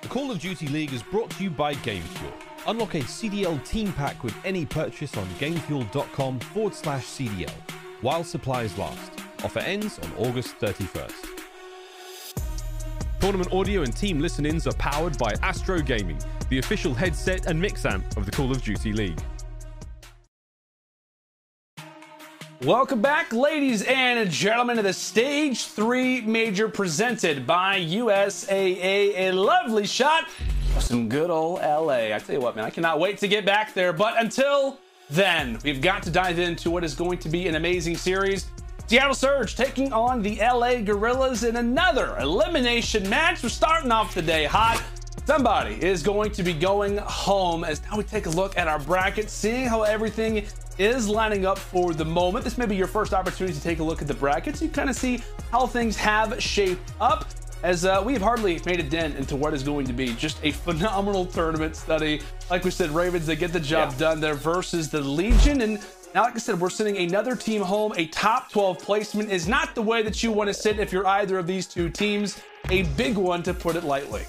The Call of Duty League is brought to you by GameFuel. Unlock a CDL team pack with any purchase on gamefuel.com/CDL while supplies last. Offer ends on August 31st. Tournament audio and team listen-ins are powered by Astro Gaming, the official headset and mix amp of the Call of Duty League. Welcome back, ladies and gentlemen, to the Stage 3 Major presented by USAA. A lovely shot of some good old LA. I tell you what, man, I cannot wait to get back there. But until then, we've got to dive into what is going to be an amazing series. Seattle Surge taking on the LA Guerrillas in another elimination match. We're starting off the day hot. Somebody is going to be going home as now we take a look at our bracket, seeing how everything is lining up for the moment. This may be your first opportunity to take a look at the brackets. You kind of see how things have shaped up, as we've hardly made a dent into what is going to be just a phenomenal tournament study. Like we said, Ravens, they get the job done there versus the Legion. And now, like I said, we're sending another team home. A top 12 placement is not the way that you want to sit if you're either of these two teams. A big one, to put it lightly.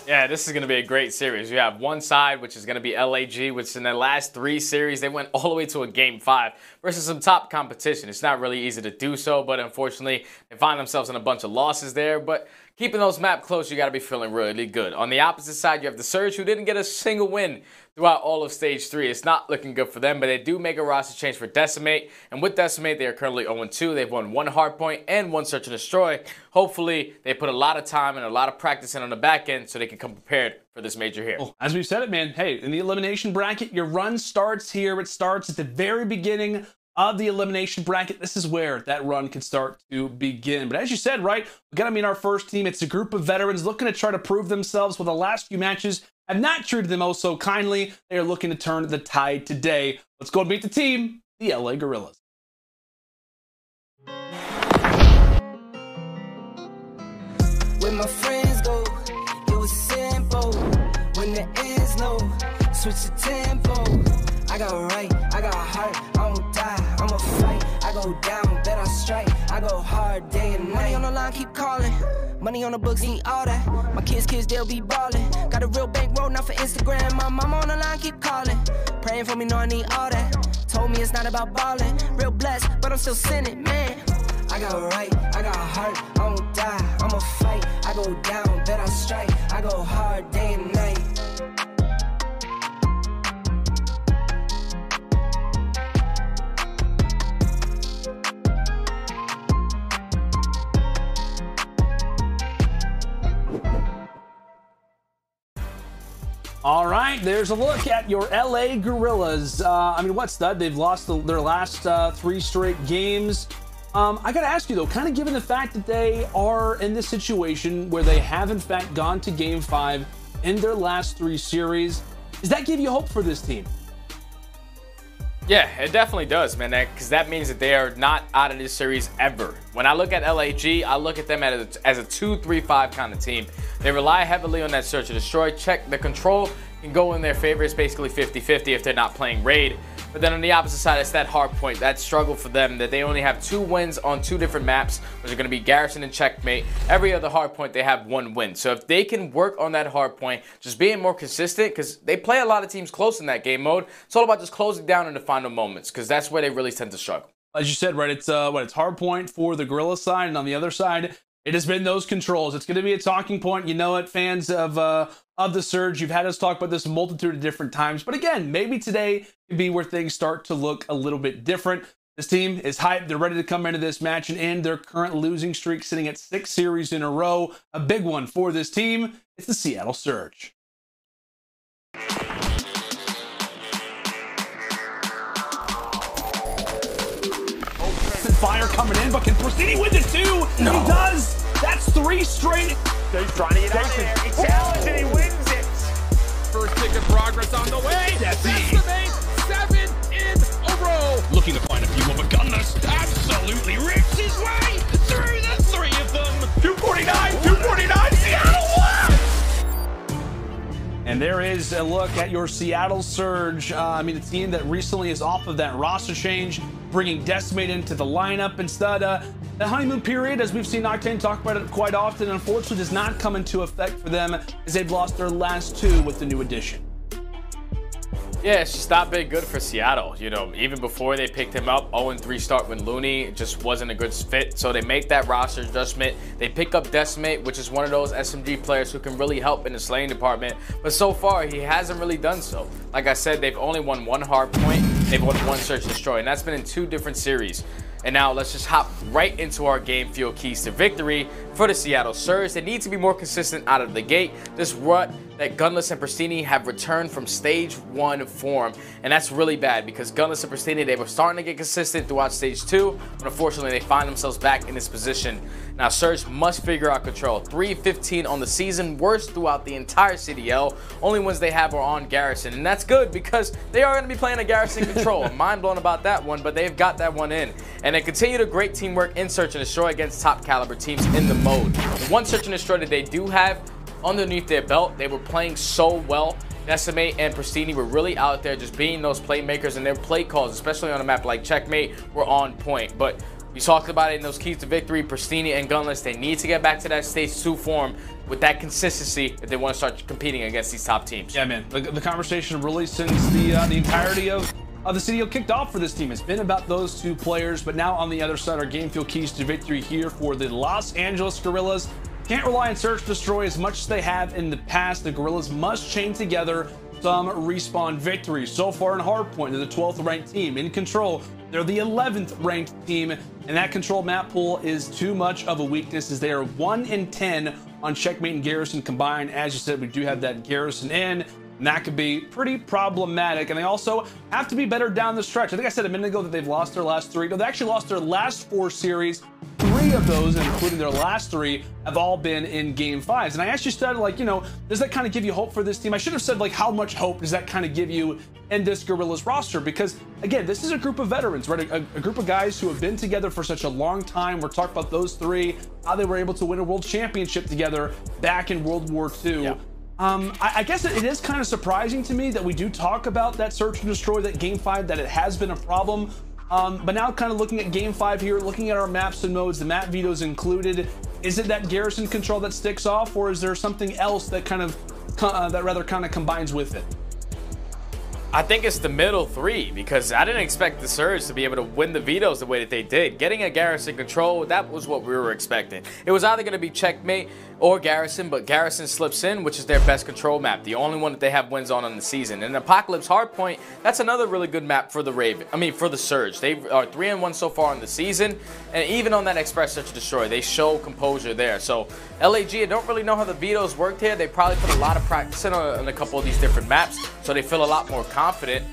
Yeah, this is going to be a great series. You have one side, which is going to be LAG, which in their last 3 series, they went all the way to a Game 5 versus some top competition. It's not really easy to do so, but unfortunately, they find themselves in a bunch of losses there. But keeping those map close, you got to be feeling really good. On the opposite side, you have the Surge, who didn't get a single win throughout all of Stage 3. It's not looking good for them, but they do make a roster change for Decemate. And with Decemate, they are currently 0-2. They've won 1 Hardpoint and 1 Search and Destroy. Hopefully, they put a lot of time and a lot of practice in on the back end so they can come prepared for this major here. Well, as we've said it, man, hey, in the elimination bracket, your run starts here. It starts at the very beginning of the elimination bracket. This is where that run can start to begin. But as you said, right, we got to meet our first team. It's a group of veterans looking to try to prove themselves. Well, the last few matches have not treated them oh so kindly. They are looking to turn the tide today. Let's go and meet the team, the LA Guerrillas. When my friends go, it was simple. When the ends low, switch the tempo. I got right, I got heart, I won't die, I'ma fight. I go down, bet I strike, I go hard day and night. Money on the line, keep calling. Money on the books, need all that. My kids, they'll be ballin'. Got a real bankroll, not for Instagram. My mama on the line, keep calling. Praying for me, know I need all that. Told me it's not about ballin'. Real blessed, but I'm still sinning, man. I got right, I got heart, I won't die, I'ma fight. I go down, bet I strike, I go hard day and night. All right, there's a look at your LA Guerrillas. I mean, what's that? They've lost their last 3 straight games. I gotta ask you though, kind of given the fact that they are in this situation where they have in fact gone to Game 5 in their last 3 series, does that give you hope for this team? Yeah, it definitely does, man, because that means that they are not out of this series ever. When I look at LAG, I look at them as a 2-3-5 kind of team. They rely heavily on that Search and Destroy. Check the control can go in their favor. It's basically 50-50 if they're not playing Raid. But then on the opposite side, it's that hard point, that struggle for them, that they only have 2 wins on 2 different maps, which are going to be Garrison and Checkmate. Every other hard point, they have 1 win. So if they can work on that hard point, just being more consistent, because they play a lot of teams close in that game mode, it's all about just closing down in the final moments, because that's where they really tend to struggle. As you said, right, it's hard point for the Guerrilla side, and on the other side, it has been those controls. It's going to be a talking point. You know it, fans of the Surge. You've had us talk about this a multitude of different times. But again, maybe today could be where things start to look a little bit different. This team is hyped. They're ready to come into this match and end their current losing streak, sitting at 6 series in a row. A big one for this team. It's the Seattle Surge. Fire coming in, but can Prestinni win the 2? No. He does. That's 3 straight. So he's trying to get out there. He challenged and he wins it. First tick of progress on the way. Decimate 7 in a row. Looking to find a few more, but Gunless absolutely rips his way through the 3 of them. 249, 249, Seattle won! And there is a look at your Seattle Surge. I mean, the team that recently is off of that roster change, bringing Decimate into the lineup instead. The honeymoon period, as we've seen Octane talk about it quite often, unfortunately does not come into effect for them as they've lost their last 2 with the new addition. Yeah, it's just not been good for Seattle. You know, even before they picked him up, 0-3 start with Looney just wasn't a good fit. So they make that roster adjustment. They pick up Decemate, which is one of those SMG players who can really help in the slaying department. But so far, he hasn't really done so. Like I said, they've only won 1 hard point. They've won 1 search and destroy, and that's been in 2 different series. And now let's just hop right into our game fuel keys to victory for the Seattle Surge. They need to be more consistent out of the gate. This rut that Gunless and Prestinni have returned from stage 1 form, and that's really bad because Gunless and Prestinni, they were starting to get consistent throughout stage 2, but unfortunately they find themselves back in this position. Now Surge must figure out control. 3-15 on the season, worst throughout the entire CDL. Only ones they have are on Garrison, and that's good because they are going to be playing a Garrison control. I'm mind blown about that one, but they've got that one in. And they continue to great teamwork in search and destroy against top caliber teams in the mode. The one search and destroy that they do have underneath their belt, they were playing so well. Decimate and Prestinni were really out there just being those playmakers, and their play calls, especially on a map like Checkmate, were on point. But we talked about it in those keys to victory. Prestinni and Gunless, they need to get back to that stage 2 form with that consistency if they want to start competing against these top teams. Yeah, man. The conversation really since the entirety of the CDL kicked off for this team has been about those 2 players. But now on the other side, our game fuel keys to victory here for the Los Angeles Guerrillas. Can't rely on search destroy as much as they have in the past. The Guerrillas must chain together some respawn victories. So far in Hardpoint, they're the 12th ranked team. In Control, they're the 11th ranked team, and that Control map pool is too much of a weakness as they are 1-10 on Checkmate and Garrison combined. As you said, we do have that Garrison in, and that could be pretty problematic. And they also have to be better down the stretch. I think I said a minute ago that they've lost their last 3. No, they actually lost their last 4 series. 3 of those, including their last 3, have all been in game 5s. And I actually said, like, you know, does that kind of give you hope for this team? I should have said, like, how much hope does that kind of give you in this Guerrillas roster? Because, again, this is a group of veterans, right? A group of guys who have been together for such a long time. We're talking about those 3, how they were able to win a world championship together back in World War II. Yeah. I guess it is kind of surprising to me that we do talk about that search and destroy, that game 5, that it has been a problem. But now kind of looking at game 5 here, looking at our maps and modes, the map vetoes included, is it that Garrison control that sticks off, or is there something else that kind of combines with it? I think it's the middle 3 because I didn't expect the Surge to be able to win the vetoes the way that they did. Getting a Garrison control, that was what we were expecting. It was either going to be Checkmate or Garrison, but Garrison slips in, which is their best control map, the only one that they have wins on the season. And Apocalypse Hardpoint, that's another really good map for the for the Surge. They are 3-1 so far in the season, and even on that Express Search and Destroy, they show composure there. So LAG, I don't really know how the vetoes worked here. They probably put a lot of practice in on a couple of these different maps, so they feel a lot more confident.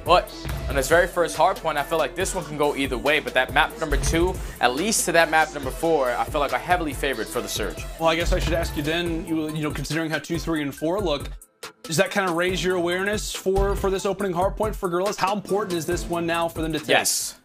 But on this very first hardpoint, I feel like this one can go either way. But that map number 2, at least to that map number 4, I feel like are heavily favored for the Surge. Well, I guess I should ask you then, you know, considering how 2, 3, and 4 look, does that kind of raise your awareness for this opening hardpoint for Guerrillas? How important is this one now for them to take? Yes.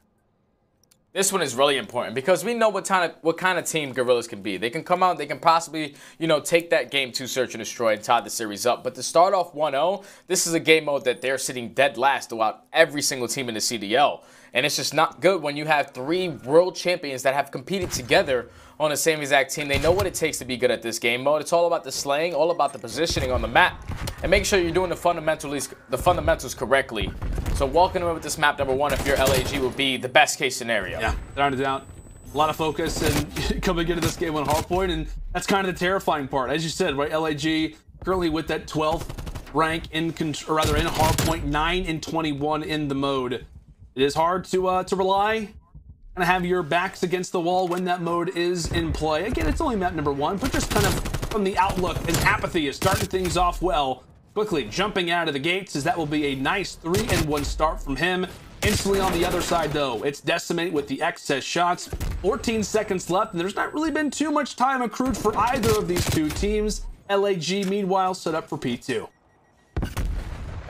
This one is really important because we know what kind of team Guerrillas can be. They can come out, they can possibly, you know, take that game 2 search and destroy and tie the series up. But to start off 1-0, this is a game mode that they're sitting dead last throughout every single team in the CDL. And it's just not good when you have 3 world champions that have competed together on the same exact team. They know what it takes to be good at this game mode. It's all about the slaying, all about the positioning on the map, and make sure you're doing the fundamentals correctly. So walking away with this map number 1, if you're LAG, would be the best case scenario. Yeah, without a doubt. A lot of focus and coming into this game on hardpoint, and that's kind of the terrifying part. As you said, right, LAG currently with that 12th rank in hardpoint, 9-21 in the mode. It is hard to rely and have your backs against the wall when that mode is in play. Again, it's only map number 1, but just kind of from the outlook and apathy is starting things off well. Quickly jumping out of the gates, as that will be a nice 3-1 start from him. Instantly on the other side, though, it's Decimate with the excess shots. 14 seconds left, and there's not really been too much time accrued for either of these 2 teams. LAG, meanwhile, set up for P2.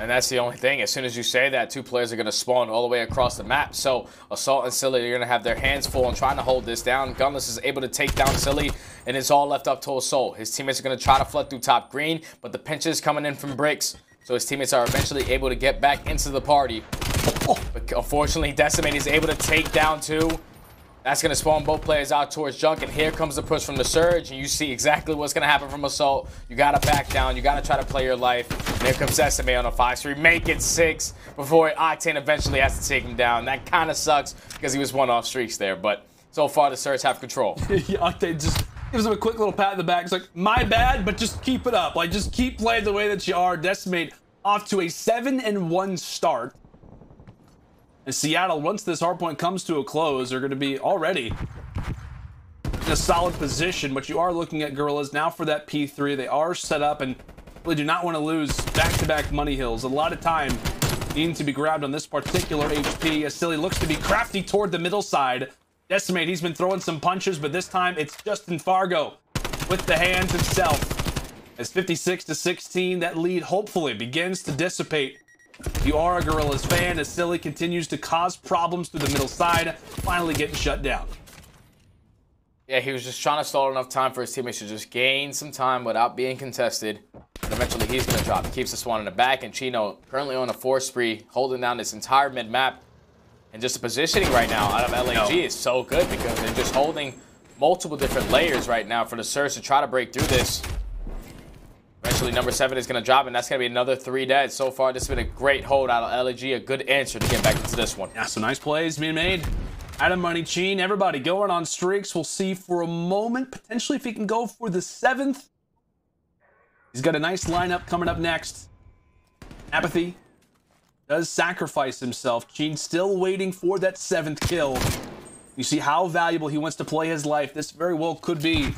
And that's the only thing. As soon as you say that, 2 players are going to spawn all the way across the map. So Assault and Silly are going to have their hands full on trying to hold this down. Gunless is able to take down Silly, and it's all left up to Assault. His teammates are going to try to flood through top green, but the pinches coming in from bricks. So his teammates are eventually able to get back into the party. But unfortunately, Decimate is able to take down 2. That's going to spawn both players out towards Junk, and here comes the push from the Surge, and you see exactly what's going to happen from Assault. You got to back down. You got to try to play your life. And here comes Decimate on a 5-3, make it 6 before Octane eventually has to take him down. That kind of sucks because he was one off streaks there, but so far the Surge have control. Octane just gives him a quick little pat in the back. It's like, my bad, but just keep it up. Like, just keep playing the way that you are. Decimate off to a 7-1 start. And Seattle, once this hardpoint comes to a close, are going to be already in a solid position. But you are looking at Guerrillas now for that P3. They are set up and really do not want to lose back-to-back money hills. A lot of time needing to be grabbed on this particular HP. As Silly looks to be crafty toward the middle side. Decimate, he's been throwing some punches, but this time it's Justin Fargo with the hands himself. As 56-16, that lead hopefully begins to dissipate. You are a Guerrillas fan as Silly continues to cause problems through the middle side, finally getting shut down. Yeah, he was just trying to stall enough time for his teammates to just gain some time without being contested. And eventually he's going to drop. He keeps the Swan in the back, and Chino currently on a 4 spree, holding down this entire mid-map. And just the positioning right now out of LAG is so good because they're just holding multiple different layers right now for the Surge to try to break through this. Eventually, number 7 is going to drop, and that's going to be another 3 dead. So far, this has been a great hold out of LAG, a good answer to get back into this one. Yeah, some nice plays being made. Adam Money Cheen, everybody going on streaks. We'll see for a moment, potentially if he can go for the 7th. He's got a nice lineup coming up next. aBeZy does sacrifice himself. Cheen still waiting for that 7th kill. You see how valuable he wants to play his life. This very well could be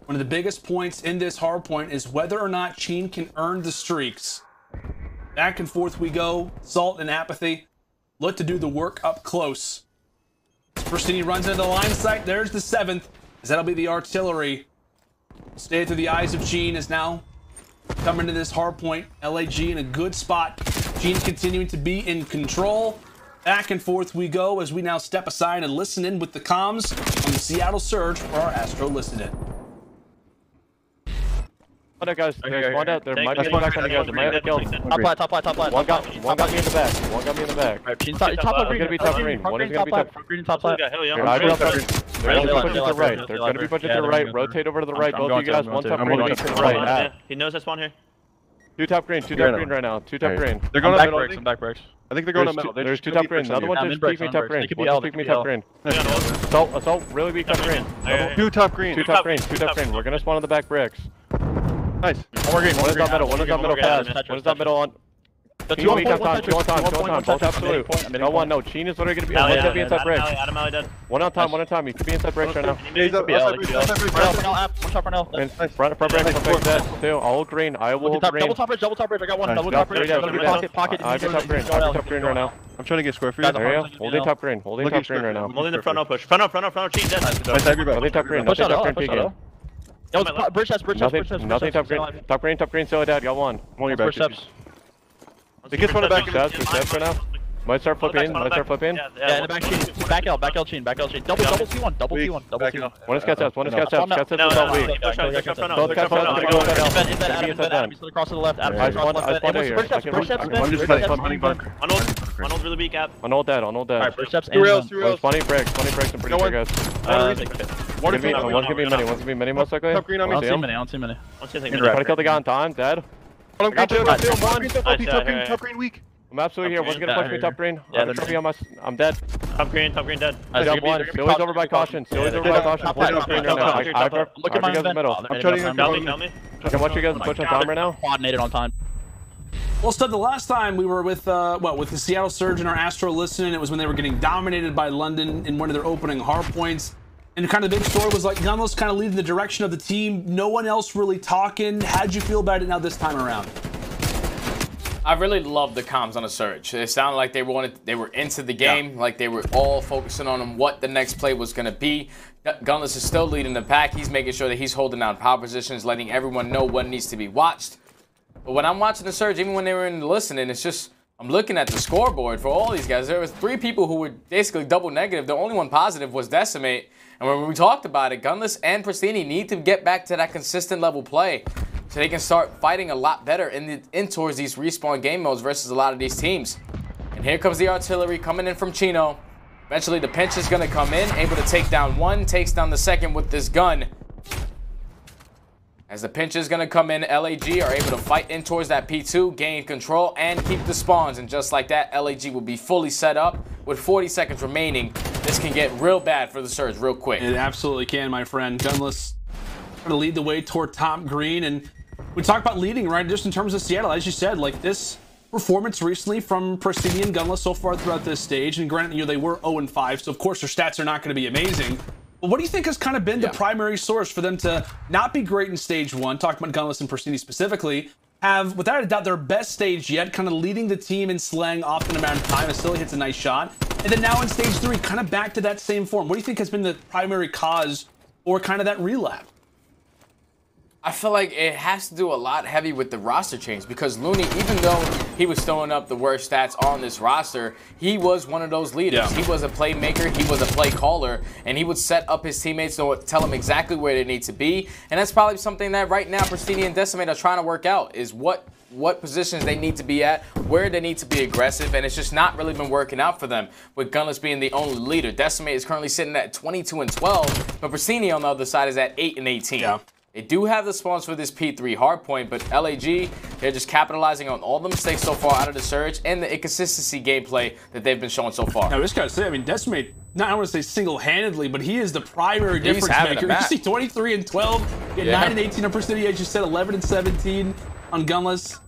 one of the biggest points in this hardpoint is whether or not Cheen can earn the streaks. Back and forth we go. Salt and aBeZy look to do the work up close. As Prestinni runs into the line sight, there's the 7th. As that'll be the artillery. Stay through the eyes of Cheen is now coming to this hardpoint. LAG in a good spot. Cheen continuing to be in control. Back and forth we go as we now step aside and listen in with the comms on the Seattle Surge for our Astro Listen In. What up, guys? There's one out. There might be one back on the guys. There might have killed. Top left. One got me in the back. One got me in the back. Top left green. Gonna be top green. One is gonna be top green. Top left. They're gonna be pushing to the right. They're gonna be pushing to the right. Rotate over to the right. Both of you guys. One top green. One to the right. He knows that spawn here. 2 top green. 2 top green right now. 2 top green. They're going to middle. Back bricks. I think they're going to middle. There's 2 top green. Another one just peek me top green. One just peek me top green. Assault. Really weak top green. 2 top green. 2 top green. 2 top green. We're gonna spawn on the back bricks. Nice. One is top middle. One is top middle fast. One is top middle on. 2 on time. 2 on time. 2 on time. Both absolute. No one. No. Cheen is literally gonna be. One's gonna be inside bricks. One on time. One on time. You could be inside bricks right now. Front bricks. That's 2. All green. I will green. Double top bridge. I got one. Double top bridge. Pocket. I got top green. I got top green right now. I'm trying to get square for you. There you go. Holding top green. Holding top green right now. Holding the front no push. Front no. Cheen dead. Holding top green. Nothing top green peeking. Yo, bridge has. Nothing top green. Top green. Still dead. Got one. One your back. They get one back. Steps right now. Might start flipping. Yeah, in the back Cheen. Back L Cheen. Double T1. One is cats out. One is cats out. Cats out is all weak. Both cats out. Gonna go Adam. He's across to the left. I spawned right here. I'm just running bunker. Unhold really weak app. On all dead. Alright, first steps. Funny breaks. I'm pretty sure, guys. One's gonna be mini most likely. I don't see many. Try to kill the guy on time. Dead. Top green weak. I'm absolutely here. One's gonna push me top green. I'm dead. Top green dead. I got one. Silly's over by caution. Silly's over by caution. Top green right now. Look at my guys middle. I'm trying to tell me. I can watch you guys push on time right now. Coordinated on time. Well, Stud, the last time we were with with the Seattle Surge and our Astro Listening, it was when they were getting dominated by London in one of their opening hardpoints. And kind of the big story was like Gunless kind of leading the direction of the team. No one else really talking. How'd you feel about it now this time around? I really loved the comms on the Surge. It sounded like they were into the game, like they were all focusing on what the next play was going to be. Gunless is still leading the pack. He's making sure that he's holding down power positions, letting everyone know what needs to be watched. But when I'm watching the Surge, even when they were in the listening, it's just, I'm looking at the scoreboard for all these guys. There was 3 people who were basically double negative. The only one positive was Decimate. And when we talked about it, Gunless and Prestinni need to get back to that consistent level play so they can start fighting a lot better in towards these respawn game modes versus a lot of these teams. And here comes the artillery coming in from Chino. Eventually, the pinch is going to come in, able to take down one, takes down the second with this gun. As the pinch is going to come in, LAG are able to fight in towards that P2, gain control, and keep the spawns. And just like that, LAG will be fully set up with 40 seconds remaining. This can get real bad for the Surge real quick. It absolutely can, my friend. Gunless trying to lead the way toward top green. And we talk about leading, right, just in terms of Seattle. As you said, like this performance recently from Prestinni and Gunless so far throughout this stage. And granted, you know, they were 0-5, so of course their stats are not going to be amazing. But what do you think has kind of been the primary source for them to not be great in stage one, talking about Gunless and Prestinni specifically, have, without a doubt, their best stage yet, kind of leading the team in slaying often amount of time, as Silly hits a nice shot, and then now in stage three, kind of back to that same form. What do you think has been the primary cause or kind of that relapse? I feel like it has to do a lot heavy with the roster change, because Looney, even though he was throwing up the worst stats on this roster, he was one of those leaders. Yeah. He was a playmaker, he was a play caller, and he would set up his teammates to tell them exactly where they need to be. And that's probably something that right now Prestinni and Decemate are trying to work out, is what positions they need to be at, where they need to be aggressive, and it's just not really been working out for them, with Gunless being the only leader. Decemate is currently sitting at 22-12, but Prestinni on the other side is at 8-18. Yeah. They do have the spawns for this P3 hardpoint, but LAG, they're just capitalizing on all the mistakes so far out of the Surge and the inconsistency gameplay that they've been showing so far. Now, I just gotta say, I mean, Decemate, not I want to say single-handedly, but he is the primary difference maker. You see 23-12, get 9-18 on Prestinni, as you said, 11-17 on Gunless.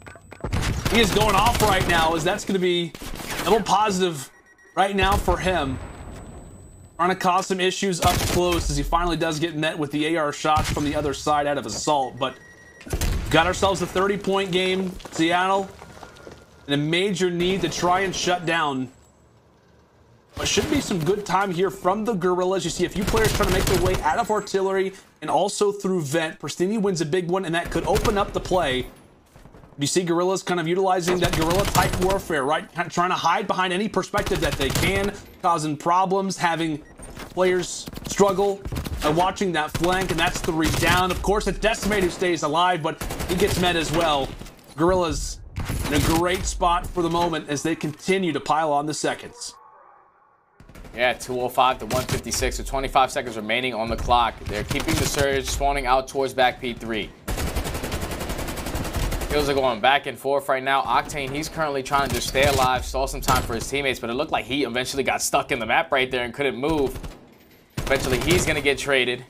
He is going off right now, as that's going to be a little positive right now for him. Trying to cause some issues up close as he finally does get met with the AR shots from the other side out of Assault. But got ourselves a 30-point game, Seattle, and a major need to try and shut down. But should be some good time here from the Guerrillas. You see a few players trying to make their way out of artillery and also through vent. Prestinni wins a big one, and that could open up the play. You see Guerrillas kind of utilizing that guerrilla-type warfare, right? Kind of trying to hide behind any perspective that they can, causing problems, having players struggle by watching that flank, and that's 3 down. Of course, it's Decimate who stays alive, but he gets met as well. Guerrillas in a great spot for the moment as they continue to pile on the seconds. Yeah, 205 to 156 with 25 seconds remaining on the clock. They're keeping the Surge, spawning out towards back P3. Kills are going back and forth right now. Octane, he's currently trying to just stay alive, stall some time for his teammates, but it looked like he eventually got stuck in the map right there and couldn't move. Eventually, he's going to get traded.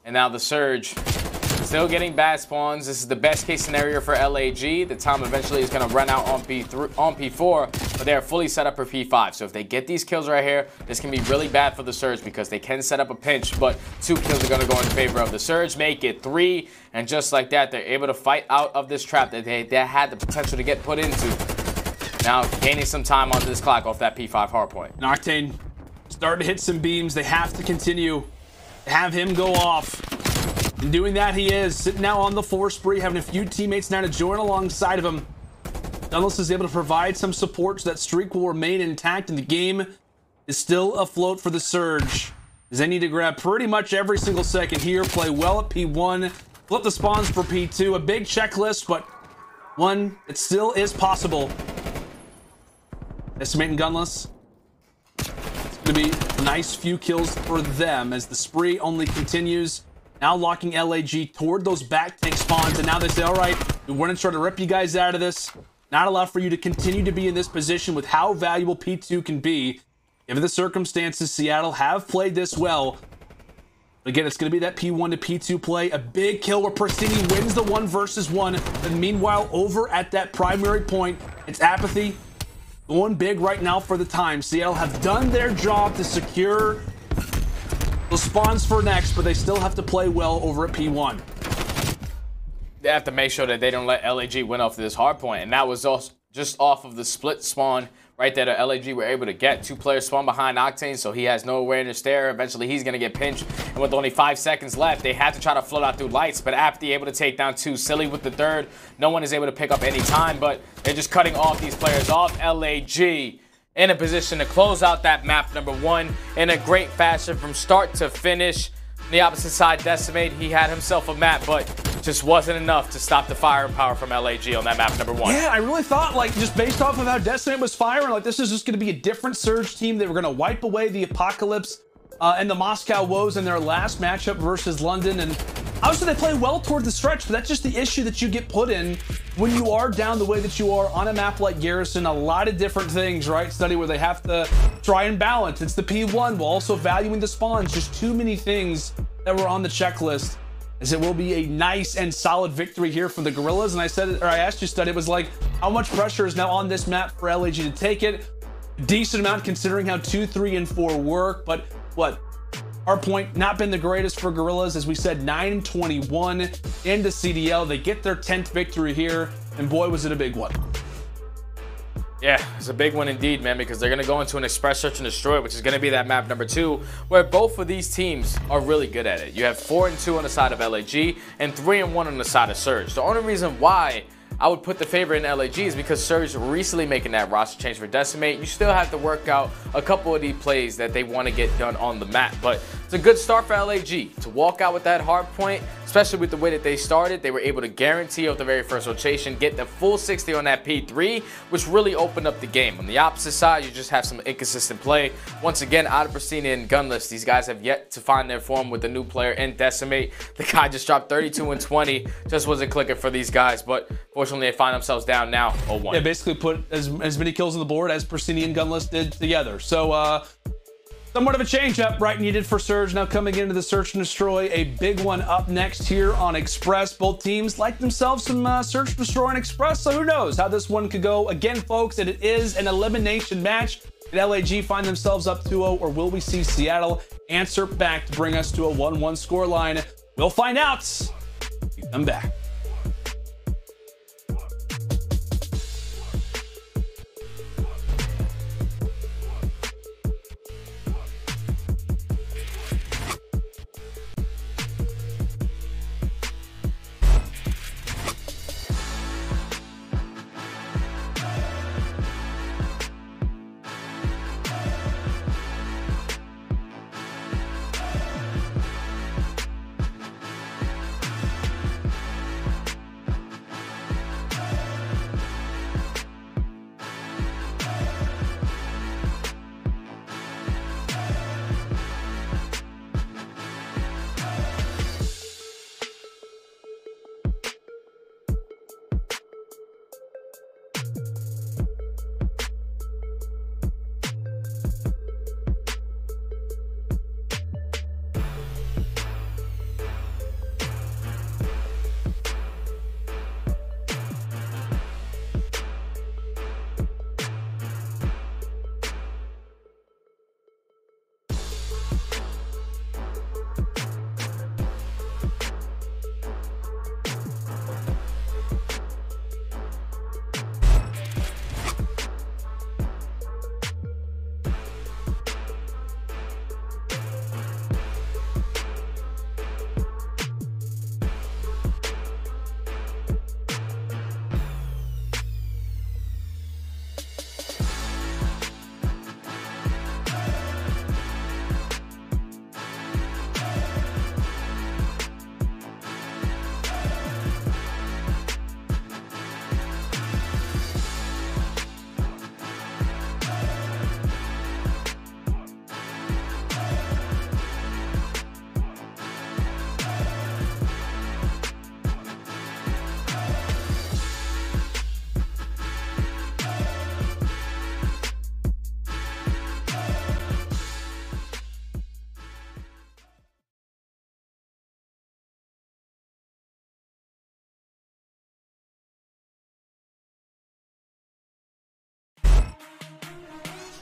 And now the Surge still getting bad spawns. This is the best case scenario for LAG. The time eventually is going to run out on P4, but they are fully set up for P5. So if they get these kills right here, this can be really bad for the Surge because they can set up a pinch, but 2 kills are going to go in favor of the Surge, make it 3, and just like that, they're able to fight out of this trap that they had the potential to get put into. Now gaining some time on this clock off that P5 hardpoint. Octane starting to hit some beams. They have to continue to have him go off. And doing that, he is sitting now on the 4 spree, having a few teammates now to join alongside of him. Gunless is able to provide some support so that streak will remain intact, and the game is still afloat for the Surge, as they need to grab pretty much every single second here, play well at P1, flip the spawns for P2, a big checklist, but one that still is possible. Estimating Gunless. It's going to be a nice few kills for them as the spree only continues. Now locking LAG toward those back tank spawns, and now they say, all right, we want to try to rip you guys out of this. Not allow for you to continue to be in this position with how valuable P2 can be. Given the circumstances, Seattle have played this well. But again, it's going to be that P1 to P2 play. A big kill where Prestinni wins the 1 versus 1. And meanwhile, over at that primary point, it's aBeZy going big right now for the time. Seattle have done their job to secure the spawns for next, but they still have to play well over at P1. They have to make sure that they don't let LAG win off this hard point, and that was also just off of the split spawn right there that LAG were able to get. 2 players spawn behind Octane, so he has no awareness there. Eventually, he's going to get pinched, and with only 5 seconds left, they have to try to float out through lights, but aBeZy able to take down 2. Silly with the 3rd. No one is able to pick up any time, but they're just cutting off these players off. LAG in a position to close out that map number 1 in a great fashion from start to finish. On the opposite side, Decimate, he had himself a map, but just wasn't enough to stop the firepower from LAG on that map number 1. Yeah, I really thought, like, just based off of how Decimate was firing, like, this is just going to be a different Surge team. They were going to wipe away the Apocalypse and the Moscow Woes in their last matchup versus London. And obviously they play well toward the stretch, but that's just the issue that you get put in when you are down the way that you are on a map like Garrison. A lot of different things, right? Study where they have to try and balance. It's the P1 while also valuing the spawns. Just too many things that were on the checklist, as it will be a nice and solid victory here for the Guerrillas. And I said, or I asked you, Study, it was like, how much pressure is now on this map for LAG to take it? Decent amount considering how 2, 3, and 4 work, but what? Our point, not been the greatest for Guerrillas. As we said, 9-21 into CDL. They get their 10th victory here, and boy, was it a big one. Yeah, it's a big one indeed, man, because they're going to go into an Express Search and Destroy, which is going to be that map number 2, where both of these teams are really good at it. You have 4-2 on the side of LAG and 3-1 on the side of Surge. The only reason why I would put the favorite in LAG is because Surge recently making that roster change for Decimate. You still have to work out a couple of these plays that they want to get done on the map, but it's a good start for LAG to walk out with that hard point, especially with the way that they started. They were able to guarantee off the very first rotation, get the full 60 on that P3, which really opened up the game. On the opposite side, you just have some inconsistent play. Once again, out of Prestinni and Gunless, these guys have yet to find their form with the new player in Decimate. The guy just dropped 32 and 20, just wasn't clicking for these guys, but fortunately they find themselves down now 0-1. Yeah, basically put as many kills on the board as Prestinni and Gunless did together. So, somewhat of a change-up, right, needed for Surge. Now coming into the Search and Destroy, a big one up next here on Express. Both teams like themselves some Search, Destroy, and Express, so who knows how this one could go. Again, folks, and it is an elimination match. Did LAG find themselves up 2-0, or will we see Seattle answer back to bring us to a 1-1 scoreline? We'll find out. You come back.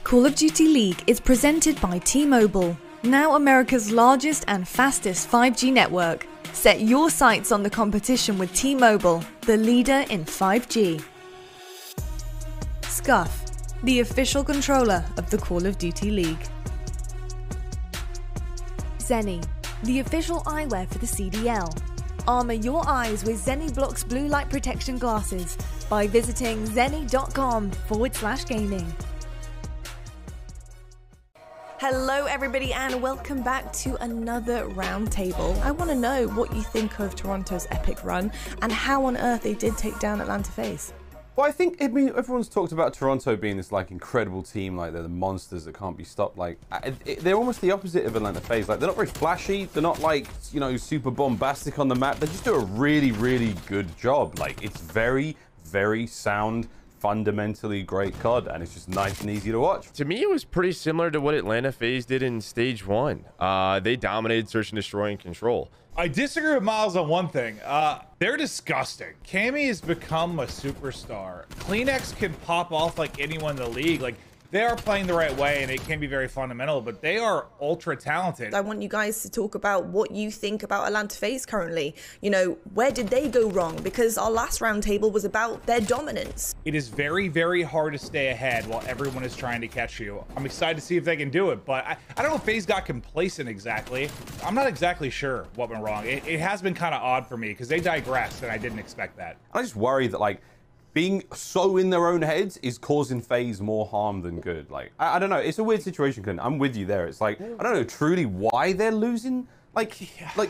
Call of Duty League is presented by T-Mobile, now America's largest and fastest 5G network. Set your sights on the competition with T-Mobile, the leader in 5G. Scuff, the official controller of the Call of Duty League. Zenny, the official eyewear for the CDL. Armor your eyes with Zenny Blocks blue light protection glasses by visiting zenny.com/gaming. Hello everybody and welcome back to another roundtable. I want to know what you think of Toronto's epic run and how on earth they did take down Atlanta FaZe. Well, I think everyone's talked about Toronto being this like incredible team, like they're the monsters that can't be stopped. Like they're almost the opposite of Atlanta FaZe. Like they're not very flashy, they're not like, you know, super bombastic on the map. They just do a really, really good job. Like it's very, very sound, fundamentally great COD, and it's just nice and easy to watch. To me, it was pretty similar to what Atlanta FaZe did in stage 1. They dominated search and destroy and control. I disagree with Miles on one thing. They're disgusting. Cammy has become a superstar. Kleenex can pop off like anyone in the league. Like, they are playing the right way, and it can be very fundamental, but they are ultra talented. I want you guys to talk about what you think about Atlanta FaZe currently. You know, where did they go wrong? Because our last roundtable was about their dominance. It is very, very hard to stay ahead while everyone is trying to catch you. I'm excited to see if they can do it, but I don't know if FaZe got complacent exactly. I'm not exactly sure what went wrong. It has been kind of odd for me because they digressed, and I didn't expect that. I just worry that, like, being so in their own heads is causing FaZe more harm than good. Like, I don't know. It's a weird situation, Clint. I'm with you there. It's like, I don't know truly why they're losing, like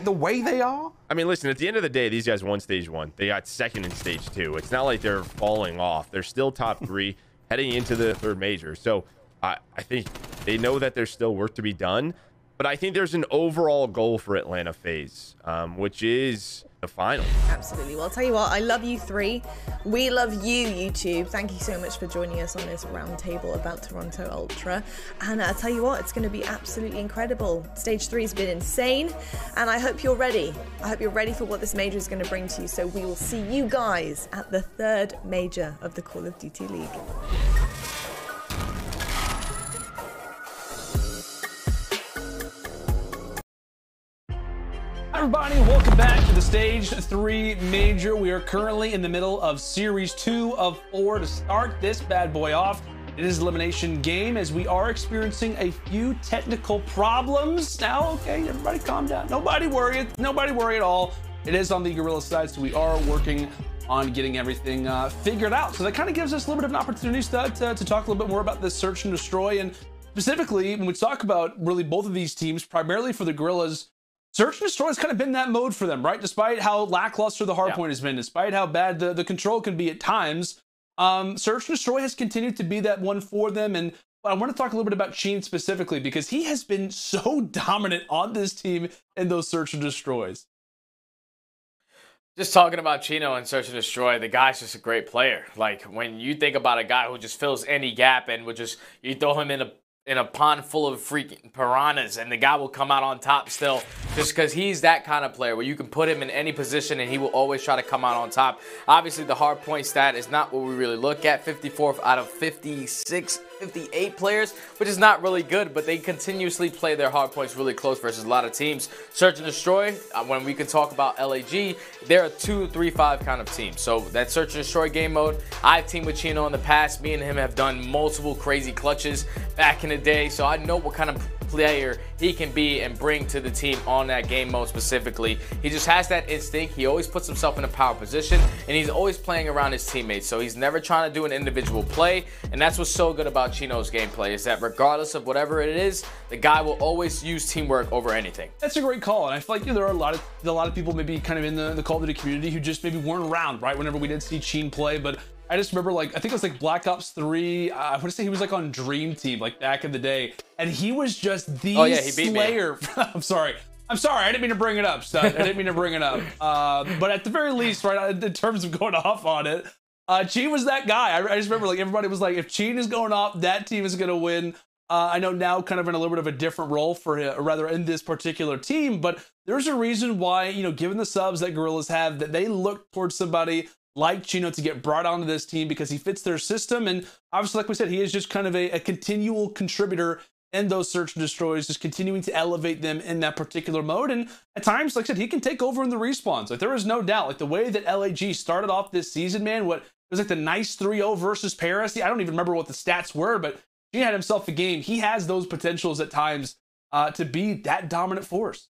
the way they are. I mean, listen, at the end of the day, these guys won stage 1. They got second in stage 2. It's not like they're falling off. They're still top 3 heading into the 3rd major. So I think they know that there's still work to be done. But I think there's an overall goal for Atlanta FaZe, which is the final. Absolutely. Well, I'll tell you what, I love you three. We love you, YouTube. Thank you so much for joining us on this roundtable about Toronto Ultra. And I'll tell you what, it's going to be absolutely incredible. Stage 3 has been insane, and I hope you're ready. I hope you're ready for what this major is going to bring to you. So we will see you guys at the 3rd major of the Call of Duty League. Everybody, welcome back to the Stage 3 Major. We are currently in the middle of Series 2 of 4 to start this bad boy off. It is elimination game as we are experiencing a few technical problems. Now, okay, everybody calm down. Nobody worry at all. It is on the Guerrilla side, so we are working on getting everything figured out. So that kind of gives us a little bit of an opportunity to talk a little bit more about this search and destroy. And specifically, when we talk about really both of these teams, primarily for the Guerrillas, search and destroy has kind of been that mode for them, right? Despite how lackluster the hardpoint has been, despite how bad the control can be at times, search and destroy has continued to be that one for them. And I want to talk a little bit about Cheen specifically because he has been so dominant on this team in those search and destroys. Just talking about Chino and search and destroy, the guy's just a great player. Like when you think about a guy who just fills any gap and would just, you throw him in a pond full of freaking piranhas and the guy will come out on top still, just because he's that kind of player where you can put him in any position and he will always try to come out on top. Obviously the hard point stat is not what we really look at. 54th out of 56, 58 players, which is not really good, but they continuously play their hard points really close versus a lot of teams. Search and destroy, when we can talk about LAG, they're a 2-3-5 kind of team. So that search and destroy game mode, I've teamed with Chino in the past. Me and him have done multiple crazy clutches back in the day, so I know what kind of player he can be and bring to the team on that game mode specifically. He just has that instinct. He always puts himself in a power position and he's always playing around his teammates, so he's never trying to do an individual play. And that's what's so good about Chino's gameplay, is that regardless of whatever it is, the guy will always use teamwork over anything. That's a great call, and I feel like there are a lot of people maybe kind of in the Call of Duty community who just maybe weren't around right whenever we did see Cheen play. But I just remember, like, I think it was like Black Ops 3. I want to say he was like on Dream Team, like back in the day, and he was just the slayer. I'm sorry. I didn't mean to bring it up, stud. I didn't mean to bring it up. But at the very least, right, in terms of going off on it, Cheen was that guy. I just remember, like, everybody was like, if Cheen is going off, that team is going to win. I know now kind of in a little bit of a different role for him, or rather in this particular team, but there's a reason why, you know, given the subs that Guerrillas have, that they look towards somebody like Chino to get brought onto this team because he fits their system. And obviously, like we said, he is just kind of a continual contributor in those search and destroys, just continuing to elevate them in that particular mode. And at times, like I said, he can take over in the respawns. Like, there is no doubt, like the way that LAG started off this season, man, it was like the nice 3-0 versus Paris. I don't even remember what the stats were, but he had himself a game. He has those potentials at times to be that dominant force.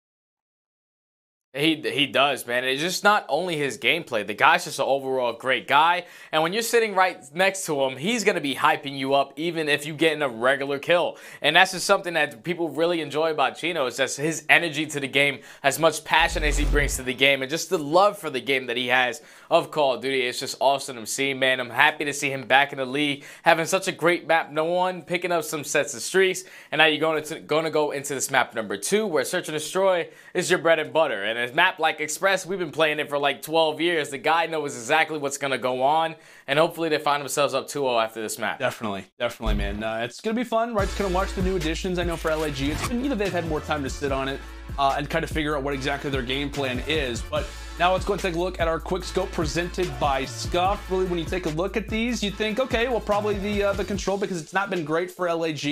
He does, man. It's just not only his gameplay. The guy's just an overall great guy. And when you're sitting right next to him, he's going to be hyping you up even if you get in a regular kill. And that's just something that people really enjoy about Chino, is just his energy to the game, as much passion as he brings to the game, and just the love for the game that he has of Call of Duty. It's just awesome to see, man. I'm happy to see him back in the league, having such a great map number 1, picking up some sets of streaks, and now you're going to go into this map number 2, where Search and Destroy is your bread and butter. And a map like Express, we've been playing it for like 12 years. The guy knows exactly what's going to go on, and hopefully they find themselves up 2-0 after this map. Definitely, man. It's going to be fun, right? It's going to watch the new additions. I know for LAG, it's been, you know, they've had more time to sit on it and kind of figure out what exactly their game plan is. But now let's go and take a look at our quick scope presented by Scump. Really, when you take a look at these, you think, okay, well, probably the control, because it's not been great for LAG.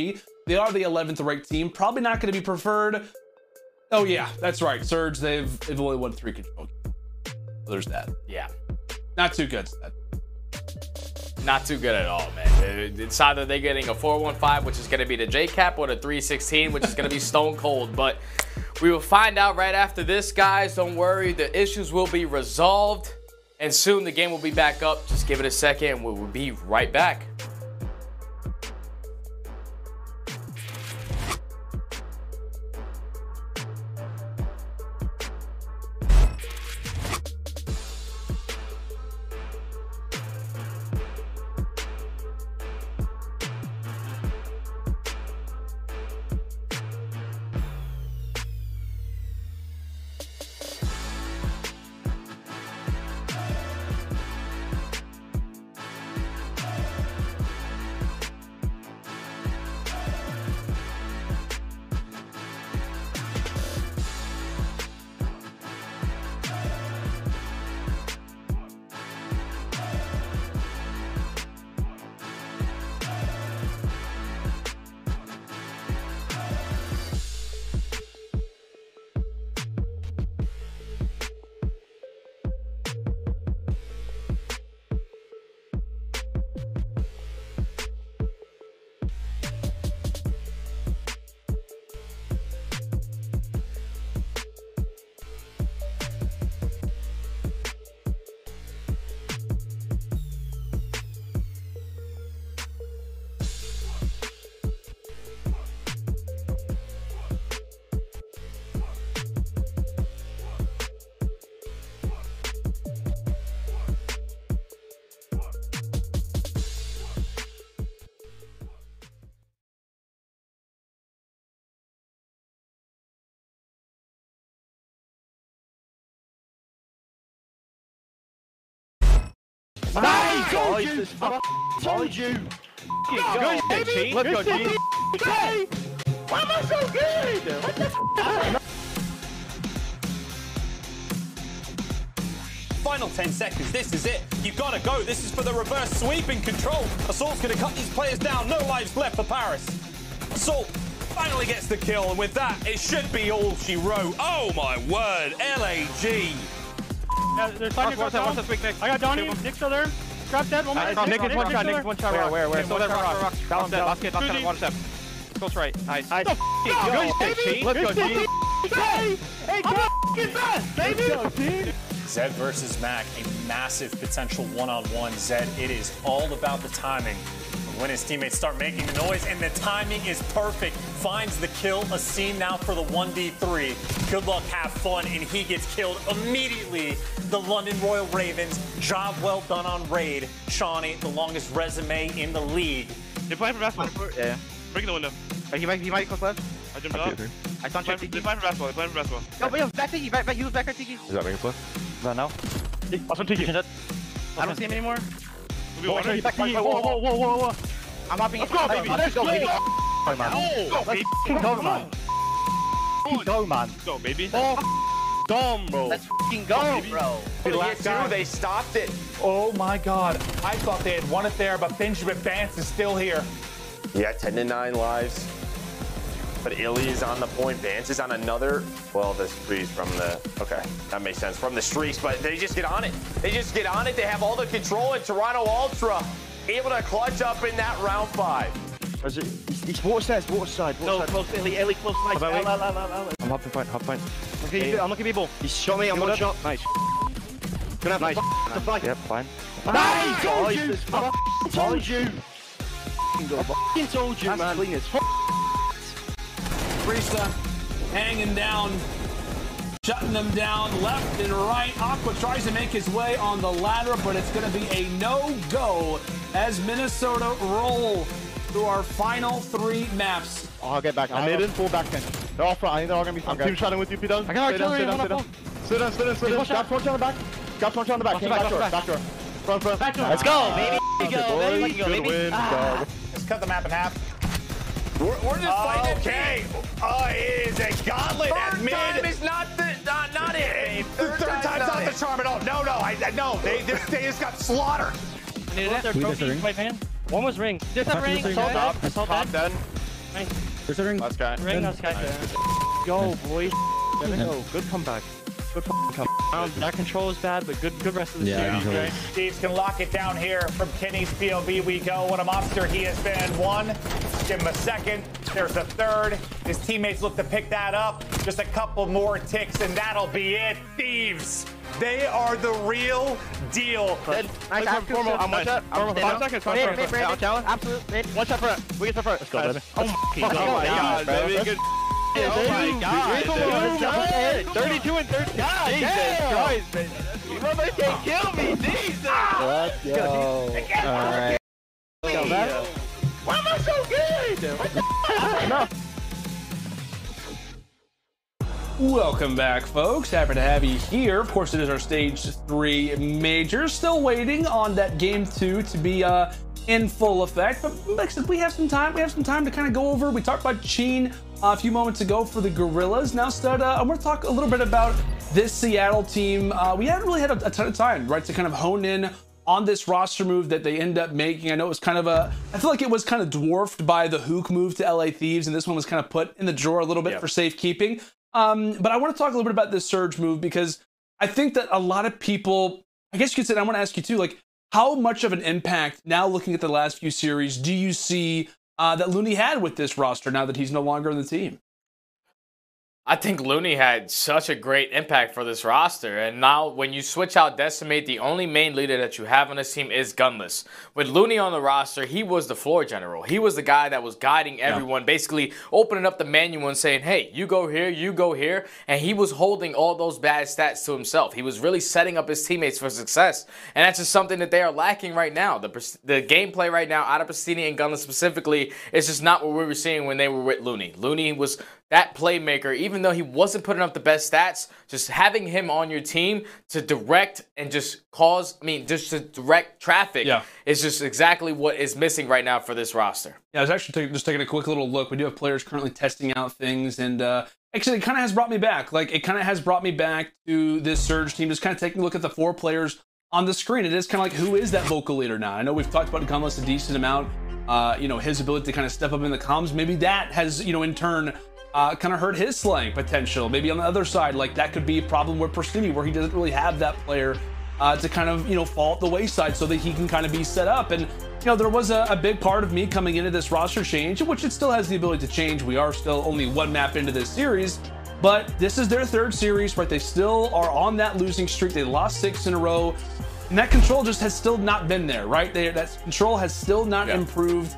They are the 11th ranked team, probably not going to be preferred. Oh yeah, that's right. Surge, they've only won 3 control games. So there's that. Yeah. Not too good. Not too good at all, man. It's either they're getting a 4-1-5, which is going to be the J-Cap, or the 3-16, which is going to be stone cold. But we will find out right after this, guys. Don't worry. The issues will be resolved, and soon the game will be back up. Just give it a second, and we will be right back. I told you! Go, baby! Let's go, G! Why am I so good? What the Final 10 seconds, this is it. You gotta go, this is for the reverse sweep in control. Assault's gonna cut these players down, no lives left for Paris. Assault finally gets the kill, and with that, it should be all she wrote. Oh my word, LAG. Yeah, there's Thunder. Watch that, quick, Nick. I got Donnie. Nick's still there. Drop dead. Nick is one shot. Nick's one shot. Where? Still there. Rock. Balance dead. Last kid. Water step. Close right. Nice. Let's go, G. Hey, I'm the best, baby. Zed versus Mack, a massive potential one-on-one. Zed, it is all about the timing. When his teammates start making noise, and the timing is perfect. Finds the kill. Asim now for the 1v3. Good luck, have fun, and he gets killed immediately. The London Royal Ravens, job well done on raid. Shawnee, the longest resume in the league. They're playing for basketball. Yeah. Breaking the window. He might close left. I jumped out. I saw him. They're playing for basketball. They're playing for basketball. Yo, back Tiki. Back, he was back at Tiki. Is that making play? No, no. That's on Tiki. I don't see him anymore. Whoa. I'm hopping. Let's go, baby. Let's go, baby. Let's go, man. Let's go, baby. Dumb, bro. Let's go, bro. They stopped it. Oh my God. I thought they had won it there, but Benjamin Vance is still here. Yeah, 10-9 lives. But iLLeY is on the point. Vance is on another. Well, the streaks from the. Okay, that makes sense. From the streaks, but they just get on it. They have all the control, and Toronto Ultra able to clutch up in that round 5. He's water side. No, close, iLLeY, close, nice. I'm hopping point. Okay, I'm looking people. He shot me, I'm one shot. Nice. Gonna have nice. Yep, fine. Nice! Told you! I told you! I told you, man. Priestahh hanging down, shutting them down left and right. Aqua tries to make his way on the ladder, but it's going to be a no-go as Minnesota roll through our final 3 maps. I'll get back. I'm in, fall back then. They're all front. I think they're all going to be front. I'm team shadowing with you, P-Dog. I got artillery, Sit down. Got torch on the back. Got torch on the back. Back door. Front. Let's go, baby. Good win. Let's cut the map in half. We're just fighting. Okay. Oh, it is a gauntlet at mid. Third time is not it. Third time's not the charm at all. No. They just got slaughtered. One was ring. There's a ring. Top then. There's a ring. Last guy. Ring. Last guy. Go, boys. There we go. Good comeback. Good comeback. That control is bad, but good rest of the series. Thieves can lock it down here. From Kenny's POV we go. What a monster he has been. 1. Give him a 2nd. There's a 3rd. His teammates look to pick that up. Just a couple more ticks and that'll be it. Thieves. They are the real deal. I'm 1 shot. 5 seconds. Absolutely. 1 shot for it. We get the front. Let's go, baby. Oh my god, baby. Good. Oh my god, 32 and 30. God, Jesus Christ, man. You mother can't kill me, Jesus. Let's go. Alright. Why am I so good? What the enough. Welcome back, folks. Happy to have you here. Of course, it is our stage 3 major. Still waiting on that game 2 to be in full effect. But like I said, we have some time. We have some time to kind of go over. We talked about Cheen a few moments ago for the Guerrillas. Now, Stud, I want to talk a little bit about this Seattle team. We haven't really had a ton of time, right, to kind of hone in on this roster move that they end up making. I know it was kind of I feel like it was kind of dwarfed by the Huke move to LA Thieves, and this one was kind of put in the drawer a little bit for safekeeping. But I want to talk a little bit about this Surge move because I think that a lot of people, I guess you could say, and I want to ask you too, like, how much of an impact, now looking at the last few series, do you see that Looney had with this roster now that he's no longer in the team? I think Looney had such a great impact for this roster. And now when you switch out Decimate, the only main leader that you have on this team is Gunless. With Looney on the roster, he was the floor general. He was the guy that was guiding everyone, basically opening up the manual and saying, hey, you go here, you go here. And he was holding all those bad stats to himself. He was really setting up his teammates for success. And that's just something that they are lacking right now. The gameplay right now out of Prestinni and Gunless specifically is just not what we were seeing when they were with Looney. Looney was that playmaker, even though he wasn't putting up the best stats, just having him on your team to direct and just just to direct traffic is just exactly what is missing right now for this roster. Yeah, I was actually just taking a quick little look. We do have players currently testing out things, and actually it kind of has brought me back. Like, it kind of has brought me back to this Surge team, just kind of taking a look at the 4 players on the screen. It is kind of like, who is that vocal leader now? I know we've talked about Gunless a decent amount, his ability to kind of step up in the comms. Maybe that has, in turn, kind of hurt his slaying potential. Maybe on the other side, like, that could be a problem with Prestinni, where he doesn't really have that player to kind of, fall at the wayside so that he can kind of be set up. And, there was a big part of me coming into this roster change, which it still has the ability to change. We are still only 1 map into this series, but this is their 3rd series, right? They still are on that losing streak. They lost 6 in a row, and that control just has still not been there, right? That control has still not improved.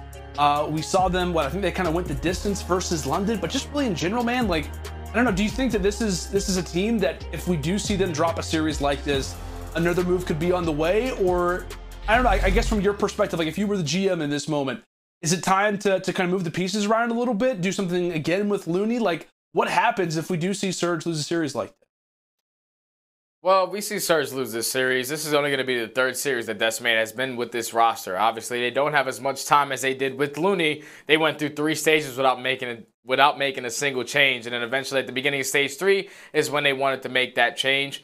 We saw them, I think they kind of went the distance versus London, but just really in general, man, like, I don't know, do you think that this is a team that if we do see them drop a series like this, another move could be on the way? Or, I don't know, I guess from your perspective, like, if you were the GM in this moment, is it time to kind of move the pieces around a little bit, do something again with Looney? Like, what happens if we do see Surge lose a series like that? Well, we see Surge lose this series. This is only going to be the 3rd series that Decimate has been with this roster. Obviously, they don't have as much time as they did with Looney. They went through 3 stages without making a single change. And then eventually at the beginning of stage 3 is when they wanted to make that change.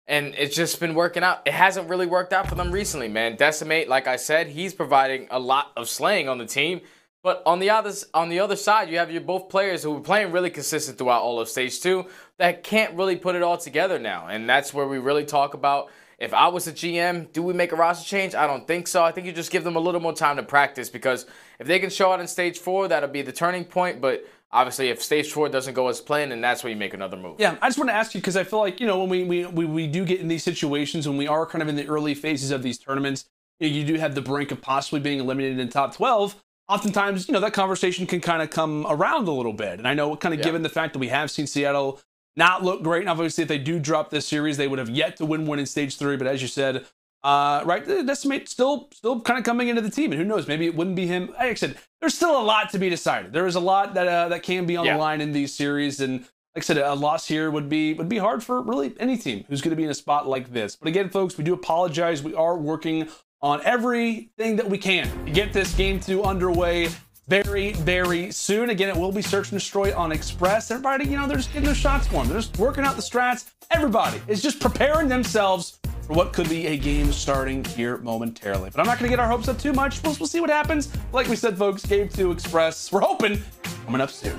And it's just been working out. It hasn't really worked out for them recently, man. Decimate, like I said, he's providing a lot of slaying on the team. But on the other side, you have your both players who were playing really consistent throughout all of stage 2 that can't really put it all together now. And that's where we really talk about, if I was a GM, do we make a roster change? I don't think so. I think you just give them a little more time to practice, because if they can show out in stage 4, that'll be the turning point. But Obviously, if stage 4 doesn't go as planned, then that's when you make another move. Yeah, I just want to ask you, because I feel like, you know, when we do get in these situations, when we are kind of in the early phases of these tournaments, you do have the brink of possibly being eliminated in top 12. Oftentimes, you know, that conversation can kind of come around a little bit. And I know kind of given the fact that we have seen Seattle not look great, and obviously if they do drop this series, they would have yet to win one in stage 3. But as you said, right, Decemate still kind of coming into the team, and who knows, maybe it wouldn't be him. Like I said, there's still a lot to be decided. There is a lot that can be on the line in these series, and like I said, a loss here would be hard for really any team who's going to be in a spot like this. But again, folks, we do apologize. We are working on everything that we can to get this game 2 underway very, very soon. Again, it will be Search and Destroy on Express. Everybody, you know, they're just getting their shots for them. They're just working out the strats. Everybody is just preparing themselves for what could be a game starting here momentarily. But I'm not going to get our hopes up too much. We'll see what happens. Like we said, folks, game 2 Express, we're hoping, coming up soon.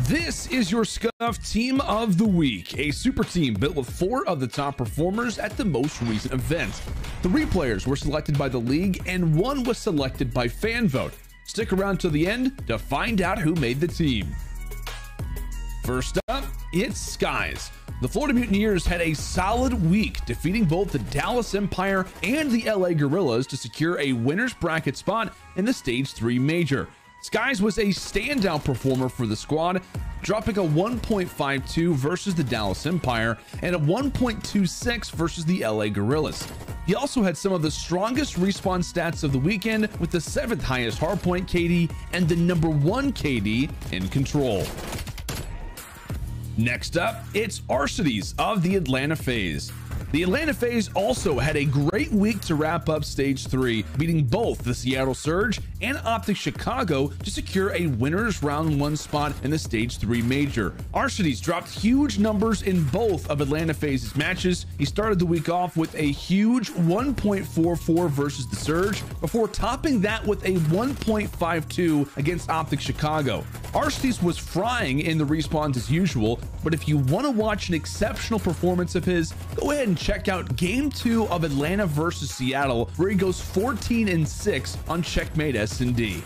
This is your Scump Team of the Week, a super team built with 4 of the top performers at the most recent event. 3 players were selected by the league and 1 was selected by fan vote. Stick around till the end to find out who made the team. First up, it's Skies. The Florida Mutineers had a solid week, defeating both the Dallas Empire and the LA Guerrillas to secure a winner's bracket spot in the Stage 3 Major. Skies was a standout performer for the squad, dropping a 1.52 versus the Dallas Empire and a 1.26 versus the LA Guerrillas. He also had some of the strongest respawn stats of the weekend, with the 7th highest hardpoint KD and the #1 KD in control. Next up, it's Arcitys of the Atlanta FaZe. The Atlanta FaZe also had a great week to wrap up Stage 3, beating both the Seattle Surge and OpTic Chicago to secure a winner's round 1 spot in the Stage 3 major. Arcitys dropped huge numbers in both of Atlanta FaZe's matches. He started the week off with a huge 1.44 versus the Surge, before topping that with a 1.52 against OpTic Chicago. Arcitys was frying in the respawns as usual, but if you want to watch an exceptional performance of his, go ahead and check out Game 2 of Atlanta versus Seattle, where he goes 14-6 on Checkmate S&D.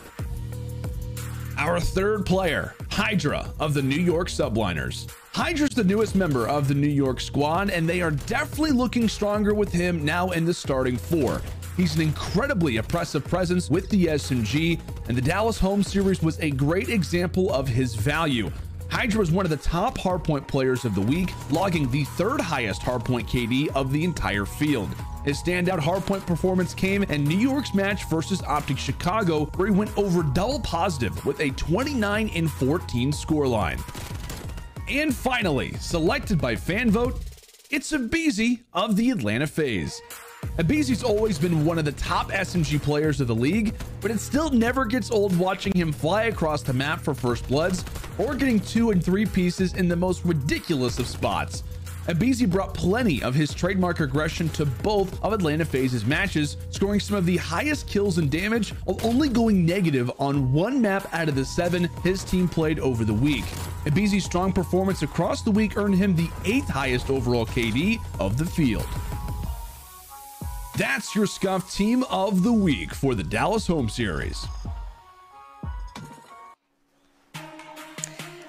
Our third player, HyDra of the New York Subliners. HyDra's the newest member of the New York squad, and they are definitely looking stronger with him now in the starting 4. He's an incredibly oppressive presence with the SMG, and the Dallas home series was a great example of his value. HyDra was one of the top hardpoint players of the week, logging the 3rd highest hardpoint KD of the entire field. His standout hardpoint performance came in New York's match versus OpTic Chicago, where he went over double positive with a 29-14 scoreline. And finally, selected by fan vote, it's aBeZy of the Atlanta FaZe. aBeZy's always been one of the top SMG players of the league, but it still never gets old watching him fly across the map for first bloods or getting 2 and 3 pieces in the most ridiculous of spots. aBeZy brought plenty of his trademark aggression to both of Atlanta FaZe's matches, scoring some of the highest kills and damage while only going negative on 1 map out of the 7 his team played over the week. aBeZy's strong performance across the week earned him the 8th highest overall KD of the field. That's your Scump Team of the Week for the Dallas Home Series.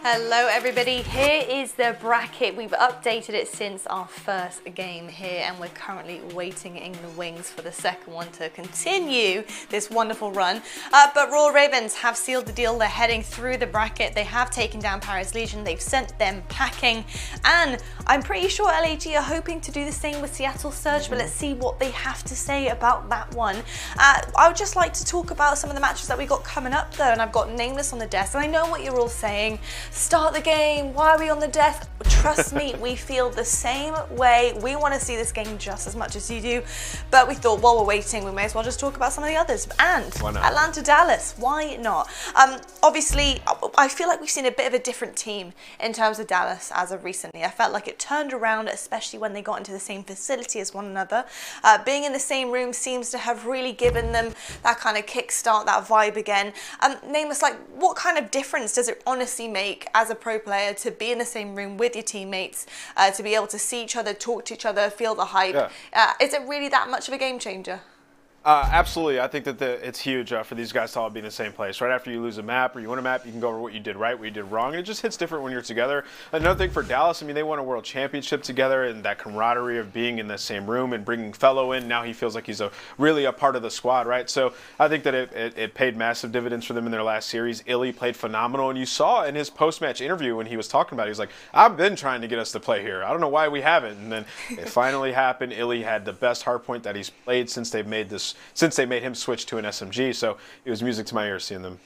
Hello everybody, here is the bracket. We've updated it since our first game here, and we're currently waiting in the wings for the second one to continue this wonderful run. But Royal Ravens have sealed the deal. They're heading through the bracket. They have taken down Paris Legion. They've sent them packing, and I'm pretty sure LAG are hoping to do the same with Seattle Surge, but let's see what they have to say about that one. I would just like to talk about some of the matches that we got coming up though, and I've got Nameless on the desk, and I know what you're all saying. Start the game, why are we on the desk? Trust me, we feel the same way. We want to see this game just as much as you do, but we thought while we're waiting, we may as well just talk about some of the others. And Atlanta Dallas, why not? Obviously, I feel like we've seen a bit of a different team in terms of Dallas as of recently. I felt like it turned around, especially when they got into the same facility as one another. Being in the same room seems to have really given them that kind of kickstart, that vibe again. Nameless, like, what kind of difference does it honestly make as a pro player to be in the same room with your teammates, to be able to see each other, talk to each other, feel the hype? Yeah. Is it really that much of a game changer? Absolutely. I think that it's huge for these guys to all be in the same place. Right after you lose a map or you win a map, you can go over what you did right, what you did wrong, and it just hits different when you're together. Another thing for Dallas, I mean, they won a world championship together, and that camaraderie of being in the same room and bringing FeLo in, now he feels like he's really a part of the squad, right? So I think that it paid massive dividends for them in their last series. iLLeY played phenomenal, and you saw in his post-match interview when he was talking about it, he was like, I've been trying to get us to play here. I don't know why we haven't. And then it finally happened. iLLeY had the best hardpoint that he's played since they made him switch to an SMG, so it was music to my ears seeing them.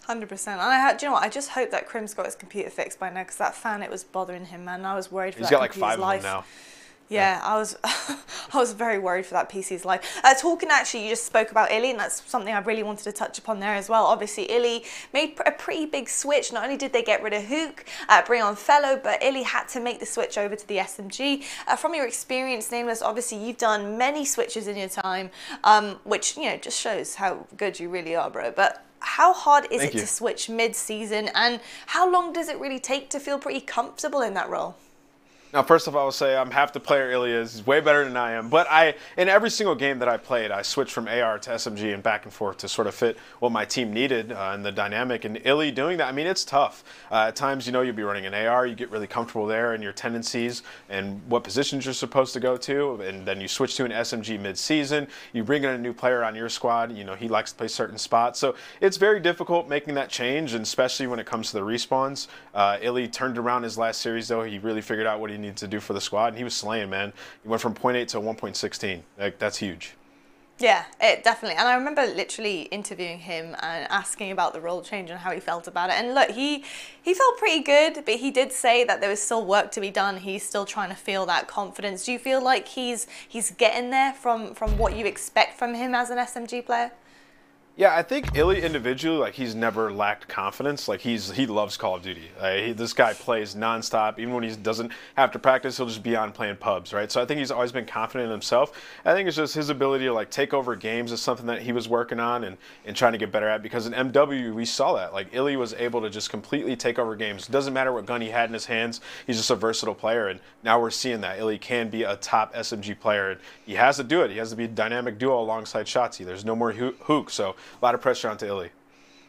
100%. And do you know what? I just hope that Crim's got his computer fixed by now, because that fan, it was bothering him, man. I was worried for that. He's got like 5 of them now. Yeah, I was very worried for that PC's life. Talking actually, you just spoke about iLLeY, and that's something I really wanted to touch upon there as well. Obviously, iLLeY made a pretty big switch. Not only did they get rid of Huke, bring on FeLo, but iLLeY had to make the switch over to the SMG. From your experience, Nameless, obviously you've done many switches in your time, which, you know, just shows how good you really are, bro. But how hard is it to switch mid-season, and how long does it really take to feel pretty comfortable in that role? Now, first of all, I will say I'm half the player iLLeY is. He's way better than I am. But in every single game that I played, I switched from AR to SMG and back and forth to sort of fit what my team needed and the dynamic. And iLLeY doing that, I mean, it's tough. At times, you know, you'll be running an AR, you get really comfortable there and your tendencies and what positions you're supposed to go to. And then you switch to an SMG mid-season. You bring in a new player on your squad. You know, he likes to play certain spots. So it's very difficult making that change, and especially when it comes to the respawns. iLLeY turned around his last series, though. He really figured out what he needed to do for the squad, and he was slaying, man. He went from 0.8 to 1.16. Like, that's huge. Yeah, it definitely. And I remember literally interviewing him and asking about the role change and how he felt about it. And look, he felt pretty good, but he did say that there was still work to be done. He's still trying to feel that confidence. Do you feel like he's getting there from what you expect from him as an SMG player? Yeah, I think iLLeY individually, like, he's never lacked confidence. Like, he loves Call of Duty. This guy plays nonstop. Even when he doesn't have to practice, he'll just be on playing pubs, right? So I think he's always been confident in himself. I think it's just his ability to, like, take over games is something that he was working on and trying to get better at. Because in MW, we saw that. Like, iLLeY was able to just completely take over games. It doesn't matter what gun he had in his hands. He's just a versatile player. And now we're seeing that. iLLeY can be a top SMG player. And he has to do it. He has to be a dynamic duo alongside Shotzzy. There's no more Huke, so a lot of pressure onto iLLeY.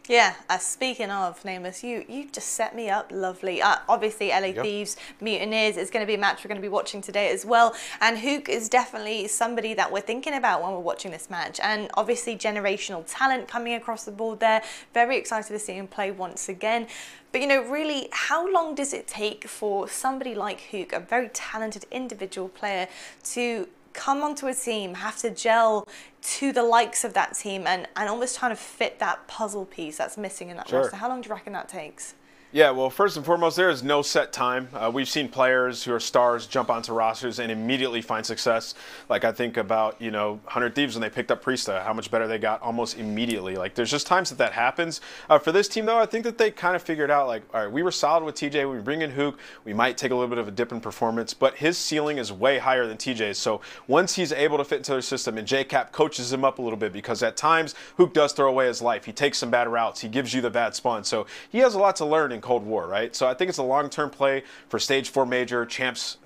Yeah, speaking of, Nameless, you just set me up lovely. Obviously, LA Thieves, Mutineers is going to be a match we're going to be watching today as well. And Huke is definitely somebody that we're thinking about when we're watching this match. And obviously, generational talent coming across the board there. Very excited to see him play once again. But, you know, really, how long does it take for somebody like Huke, a very talented individual player, to come onto a team, have to gel to the likes of that team and almost trying to fit that puzzle piece that's missing in that roster? How long do you reckon that takes? Yeah, well, first and foremost, there is no set time. We've seen players who are stars jump onto rosters and immediately find success. Like, I think about, you know, 100 Thieves when they picked up Priestahh, how much better they got almost immediately. Like, there's just times that happens. For this team, though, I think that they kind of figured out, like, all right, we were solid with TJ. When we bring in Huke, we might take a little bit of a dip in performance, but his ceiling is way higher than TJ's. So once he's able to fit into their system, and JCap coaches him up a little bit, because at times, Huke does throw away his life. He takes some bad routes. He gives you the bad spawn. So he has a lot to learn in Cold War, right? So I think it's a long-term play for Stage 4 Major, Champs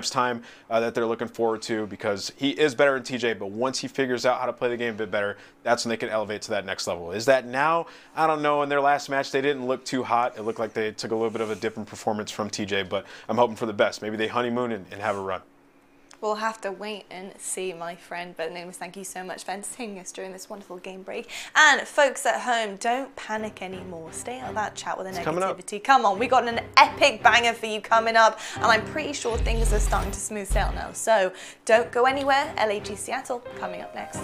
time that they're looking forward to, because he is better than TJ, but once he figures out how to play the game a bit better, that's when they can elevate to that next level. Is that now? I don't know. In their last match, they didn't look too hot. It looked like they took a little bit of a dip in performance from TJ, but I'm hoping for the best. Maybe they honeymoon and have a run. We'll have to wait and see, my friend. But Nameless, thank you so much for entertaining us during this wonderful game break. And folks at home, don't panic anymore. Stay out of that chat with the negativity. Come on, we got an epic banger for you coming up, and I'm pretty sure things are starting to smooth sail now. So don't go anywhere. LAG Seattle coming up next.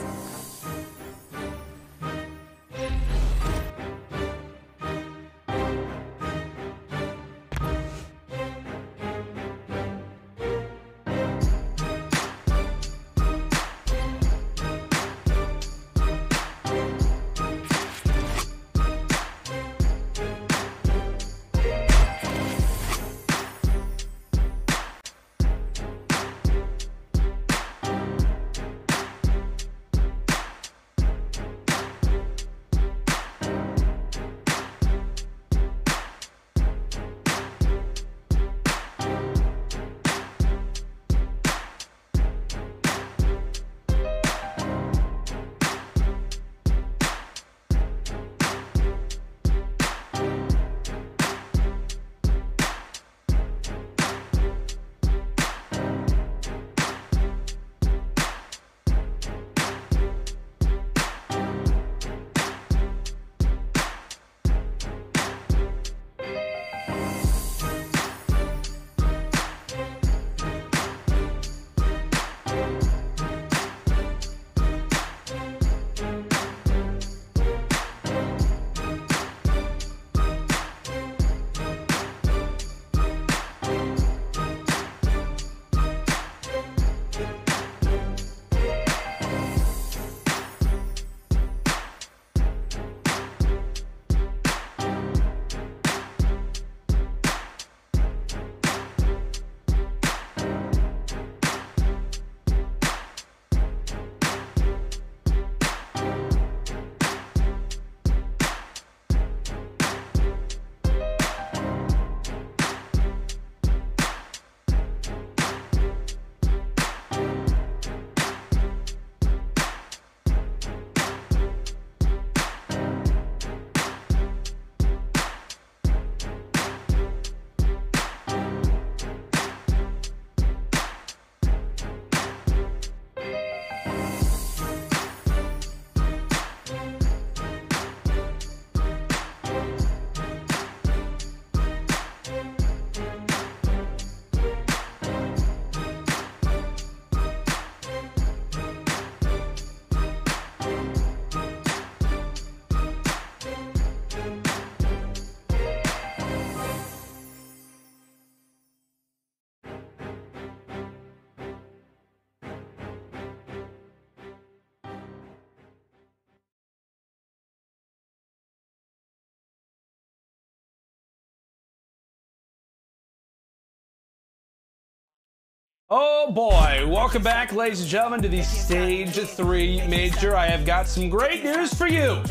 Oh boy, welcome back, ladies and gentlemen, to the Stage 3 Major. I have got some great news for you.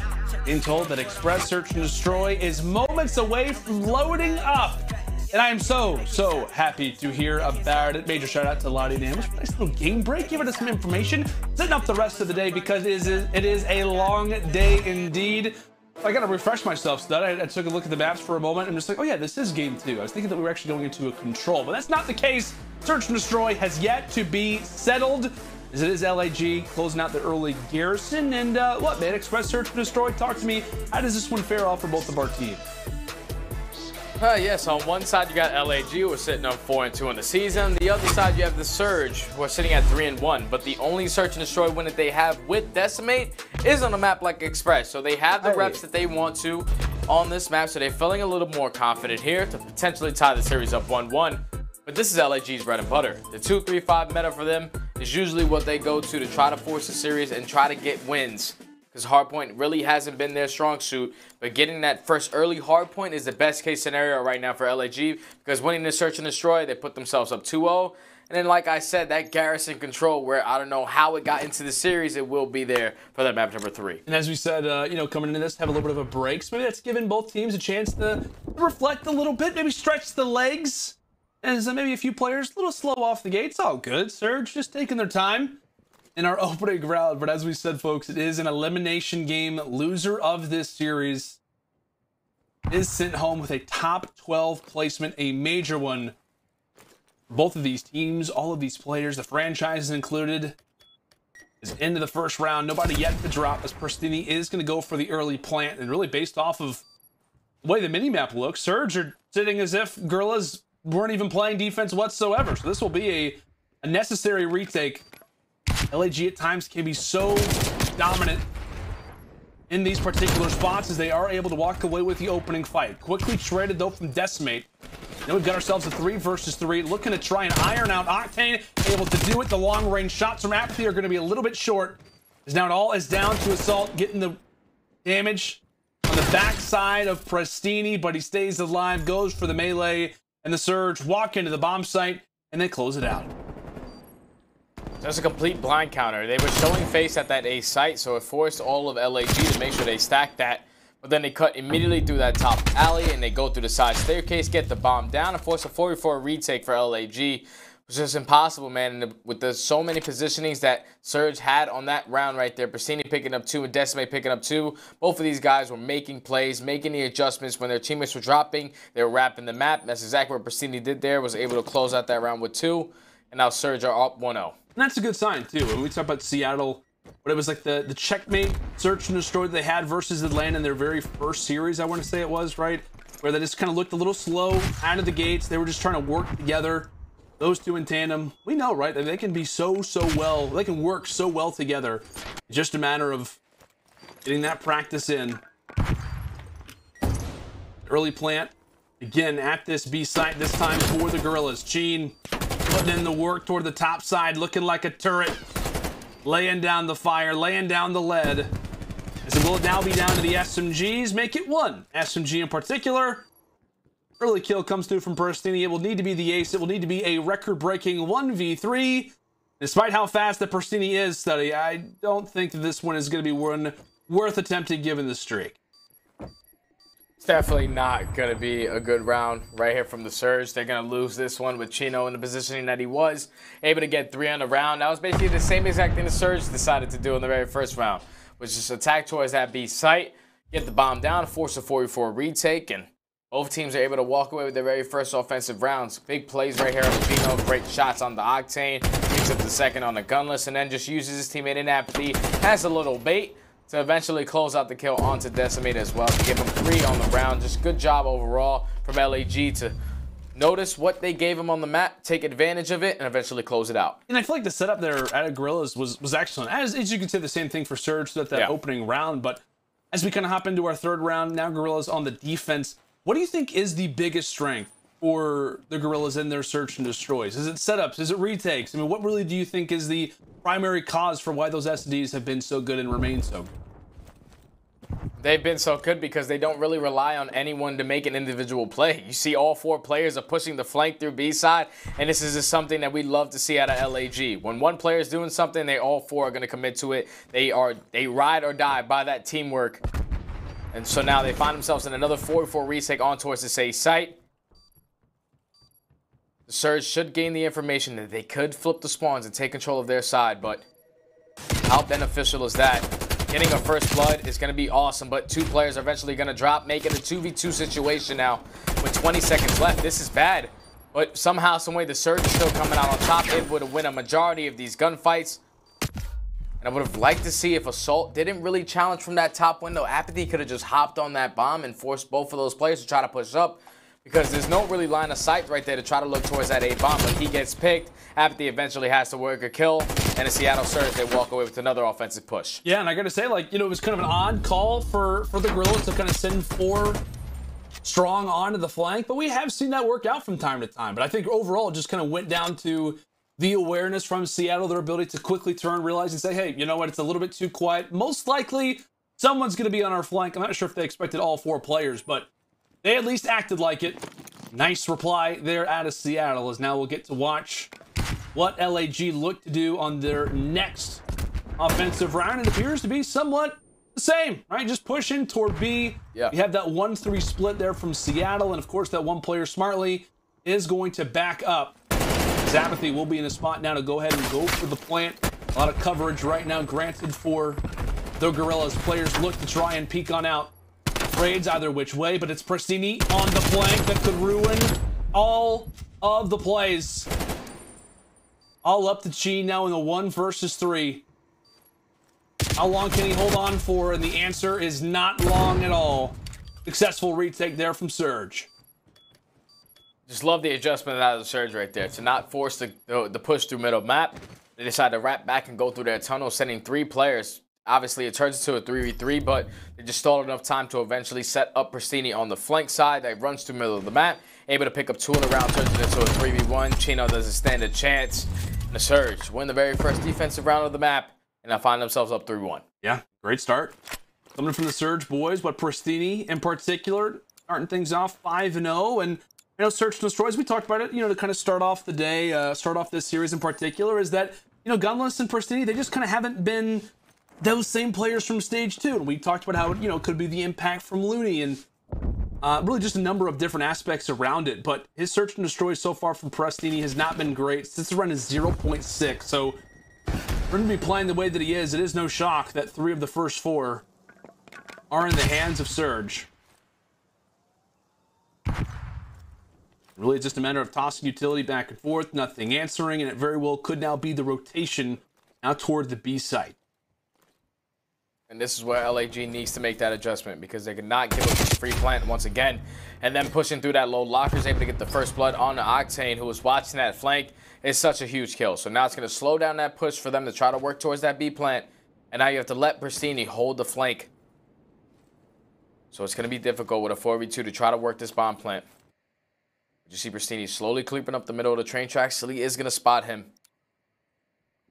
Being told that Express Search and Destroy is moments away from loading up. And I am so happy to hear about it. Major shout out to Lottie Damage. Nice little game break, giving us some information, setting up the rest of the day because it is a long day indeed. I gotta refresh myself, Stud. I took a look at the maps for a moment and just like, oh yeah, this is game 2. I was thinking that we were actually going into a control, but that's not the case. Search and Destroy has yet to be settled, as it is LAG closing out the early garrison. And what, man? Express Search and Destroy, talk to me. How does this one fare off for both of our teams? Yes, on one side you got LAG, who are sitting up 4-2 in the season. The other side you have the Surge, who are sitting at 3-1. But the only Search and Destroy win that they have with Decimate is on a map like Express. So they have the reps that they want to on this map. So they're feeling a little more confident here to potentially tie the series up 1-1. But this is LAG's bread and butter. The 2-3-5 meta for them is usually what they go to try to force the series and try to get wins. Because hardpoint really hasn't been their strong suit, but getting that first early hardpoint is the best case scenario right now for LAG, because winning the Search and Destroy, they put themselves up 2-0. And then, like I said, that garrison control, where I don't know how it got into the series, it will be there for that map number 3. And as we said, you know, coming into this, have a little bit of a break. So maybe that's given both teams a chance to reflect a little bit, maybe stretch the legs. And maybe a few players a little slow off the gate. It's all good. Surge just taking their time in our opening round. But as we said, folks, it is an elimination game. Loser of this series is sent home with a top 12 placement, a major one. Both of these teams, all of these players, the franchises included, is into the first round. Nobody yet to drop, as Prestinni is going to go for the early plant. And really based off of the way the minimap looks, Surge are sitting as if Guerrillas weren't even playing defense whatsoever. So this will be a necessary retake. LAG at times can be so dominant in these particular spots as they are able to walk away with the opening fight. Quickly traded though from Decimate. Now we've got ourselves a 3 versus 3, looking to try and iron out Octane, able to do it. The long range shots from aBeZy are going to be a little bit short, as now it all is down to Assault getting the damage on the backside of Prestinni, but he stays alive, goes for the melee, and the Surge walk into the bomb site and they close it out. That's a complete blind counter. They were showing face at that A site, so it forced all of LAG to make sure they stack that. But then they cut immediately through that top alley, and they go through the side staircase, get the bomb down, and force a 4v4 retake for LAG. It was just impossible, man. And with so many positionings that Surge had on that round right there, Prestinni picking up 2 and Decimate picking up 2. Both of these guys were making plays, making the adjustments when their teammates were dropping. They were wrapping the map. That's exactly what Prestinni did there, was able to close out that round with 2. And now Surge are up 1-0. And that's a good sign, too. When we talk about Seattle, but it was like the checkmate Search and Destroy they had versus Atlanta in their very first series, I want to say it was, right? Where they just kind of looked a little slow out of the gates. They were just trying to work together. Those two in tandem, we know, right? That they can be so well, they can work so well together. It's just a matter of getting that practice in. Early plant, again, at this B site, this time for the Guerrillas. Gene putting in the work toward the top side, looking like a turret. Laying down the fire, laying down the lead. As it will now be down to the SMGs, make it 1. SMG in particular. Early kill comes through from Prestinni. It will need to be the ace. It will need to be a record-breaking 1v3. Despite how fast that Prestinni is, Study, I don't think that this one is going to be one worth attempting given the streak. It's definitely not going to be a good round right here from the Surge. They're going to lose this one with Chino in the positioning that he was. Able to get 3 on the round. That was basically the same exact thing the Surge decided to do in the very first round, which is attack towards that B site, get the bomb down, force a 4v4 retake, and both teams are able to walk away with their very first offensive rounds. Big plays right here on Chino, great shots on the Octane, picks up the second on the Gunless, and then just uses his teammate in aBeZy, has a little bait to eventually close out the kill onto Decimate as well, to give him 3 on the round. Just good job overall from LAG to notice what they gave him on the map, take advantage of it, and eventually close it out. And I feel like the setup there at Guerrillas was excellent. As you could say the same thing for Surge at that opening round, but as we kind of hop into our third round, now Guerrillas on the defense, what do you think is the biggest strength for the Guerrillas in their Search and Destroys? Is it setups? Is it retakes? I mean, what really do you think is the primary cause for why those SDs have been so good and remain so good? They've been so good because they don't really rely on anyone to make an individual play. You see all 4 players are pushing the flank through B side, and this is just something that we love to see out of LAG. When one player is doing something, they all 4 are going to commit to it. They ride or die by that teamwork. And so now they find themselves in another 4-4 retake on towards this A site. The Surge should gain the information that they could flip the spawns and take control of their side, but how beneficial is that? Getting a first blood is going to be awesome, but 2 players are eventually going to drop, making a 2v2 situation now with 20 seconds left. This is bad, but somehow, someway, the Surge is still coming out on top, able to win a majority of these gunfights. And I would have liked to see if Assault didn't really challenge from that top window. aBeZy could have just hopped on that bomb and forced both of those players to try to push up, because there's no really line of sight right there to try to look towards that A bomb. But he gets picked. aBeZy eventually has to work a kill, and the Seattle Surge, they walk away with another offensive push. Yeah, and I gotta say, like, you know, it was kind of an odd call for the Guerrillas to kind of send 4 strong onto the flank, but we have seen that work out from time to time. But I think overall it just kind of went down to the awareness from Seattle, their ability to quickly turn, realize, and say, hey, you know what, it's a little bit too quiet. Most likely someone's gonna be on our flank. I'm not sure if they expected all 4 players, but they at least acted like it. Nice reply there out of Seattle, as now we'll get to watch what LAG look to do on their next offensive round. It appears to be somewhat the same, right? Just pushing toward B. Yeah. You have that 1-3 split there from Seattle, and of course that one player smartly is going to back up. aBeZy will be in a spot now to go ahead and go for the plant. A lot of coverage right now granted for the Guerrillas. Players look to try and peek on out. Trades either which way, but it's Prestinni on the flank that could ruin all of the plays. All up to Chi now in the 1 versus 3. How long can he hold on for? And the answer is not long at all. Successful retake there from Surge. Just love the adjustment out of the Surge right there. To not force the push through middle map, they decide to wrap back and go through their tunnel, sending 3 players. Obviously, it turns into a 3v3, but they just stalled enough time to eventually set up Prestinni on the flank side that runs through the middle of the map. Able to pick up 2 in a round, turns it into a 3v1. Chino doesn't stand a chance. And the Surge win the very first defensive round of the map, and now find themselves up 3-1. Yeah, great start. Coming from the Surge boys, but Prestinni in particular, starting things off 5-0. And, you know, Search and Destroy, as we talked about it, you know, to kind of start off the day, start off this series in particular, is that, you know, Gunless and Prestinni, they just kind of haven't been those same players from stage 2. And we talked about how, you know, it could be the impact from Looney and really just a number of different aspects around it. But his Search and Destroy so far from Prestinni has not been great. Since the run is 0.6. So for him to be playing the way that he is, it is no shock that 3 of the first 4 are in the hands of Surge. Really, it's just a matter of tossing utility back and forth, nothing answering, and it very well could now be the rotation out toward the B site. And this is where LAG needs to make that adjustment, because they cannot give up this free plant once again. And then pushing through that low locker is able to get the first blood on the Octane, who was watching that flank. It's such a huge kill. So now it's going to slow down that push for them to try to work towards that B plant. And now you have to let Prestinni hold the flank. So it's going to be difficult with a 4v2 to try to work this bomb plant. You see Prestinni slowly creeping up the middle of the train tracks. Silly is going to spot him.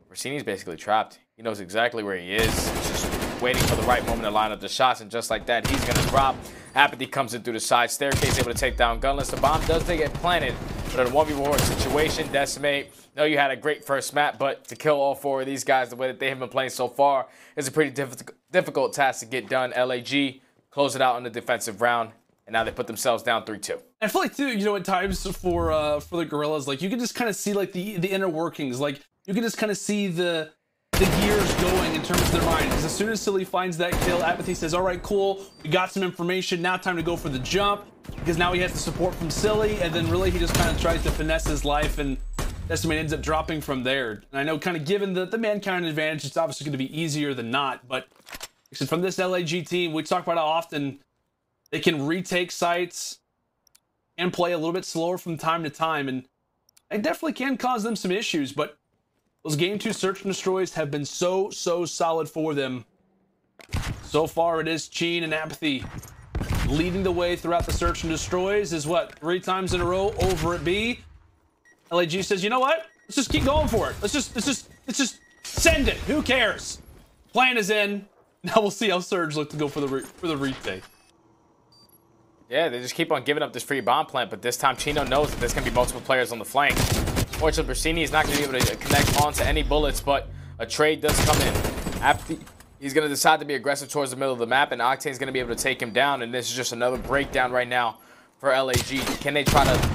Prestinni's basically trapped. He knows exactly where he is. He's just waiting for the right moment to line up the shots, and just like that, he's going to drop. aBeZy comes in through the side staircase, able to take down Gunless. The bomb does get planted, but in a 1v1 situation, Decemate, know you had a great first map, but to kill all 4 of these guys the way that they have been playing so far is a pretty difficult task to get done. LAG close it out on the defensive round, and now they put themselves down 3-2. I feel like, too, you know, at times for the Guerrillas, like, you can just kind of see, like, the inner workings. Like, you can just kind of see the gears going in terms of their mind. Because as soon as Silly finds that kill, aBeZy says, all right, cool, we got some information, now time to go for the jump. Because now he has the support from Silly, and then really he just kind of tries to finesse his life, and Decimate ends up dropping from there. And I know, kind of given the man count advantage, it's obviously going to be easier than not. But from this LAG team, we talk about how often they can retake sites and play a little bit slower from time to time, and it definitely can cause them some issues. But those Game 2 Search and Destroys have been so solid for them. So far, it is Cheen and aBeZy leading the way throughout the Search and Destroys. Is what, 3 times in a row over at B. LAG says, you know what? Let's just keep going for it. Let's just send it. Who cares? Plan is in. Now we'll see how Surge look to go for the retake. Yeah, they just keep on giving up this free bomb plant, but this time Chino knows that there's going to be multiple players on the flank. Fortunately, Prestinni is not going to be able to connect onto any bullets, but a trade does come in. After he's going to decide to be aggressive towards the middle of the map, and Octane is going to be able to take him down, and this is just another breakdown right now for LAG. Can they try to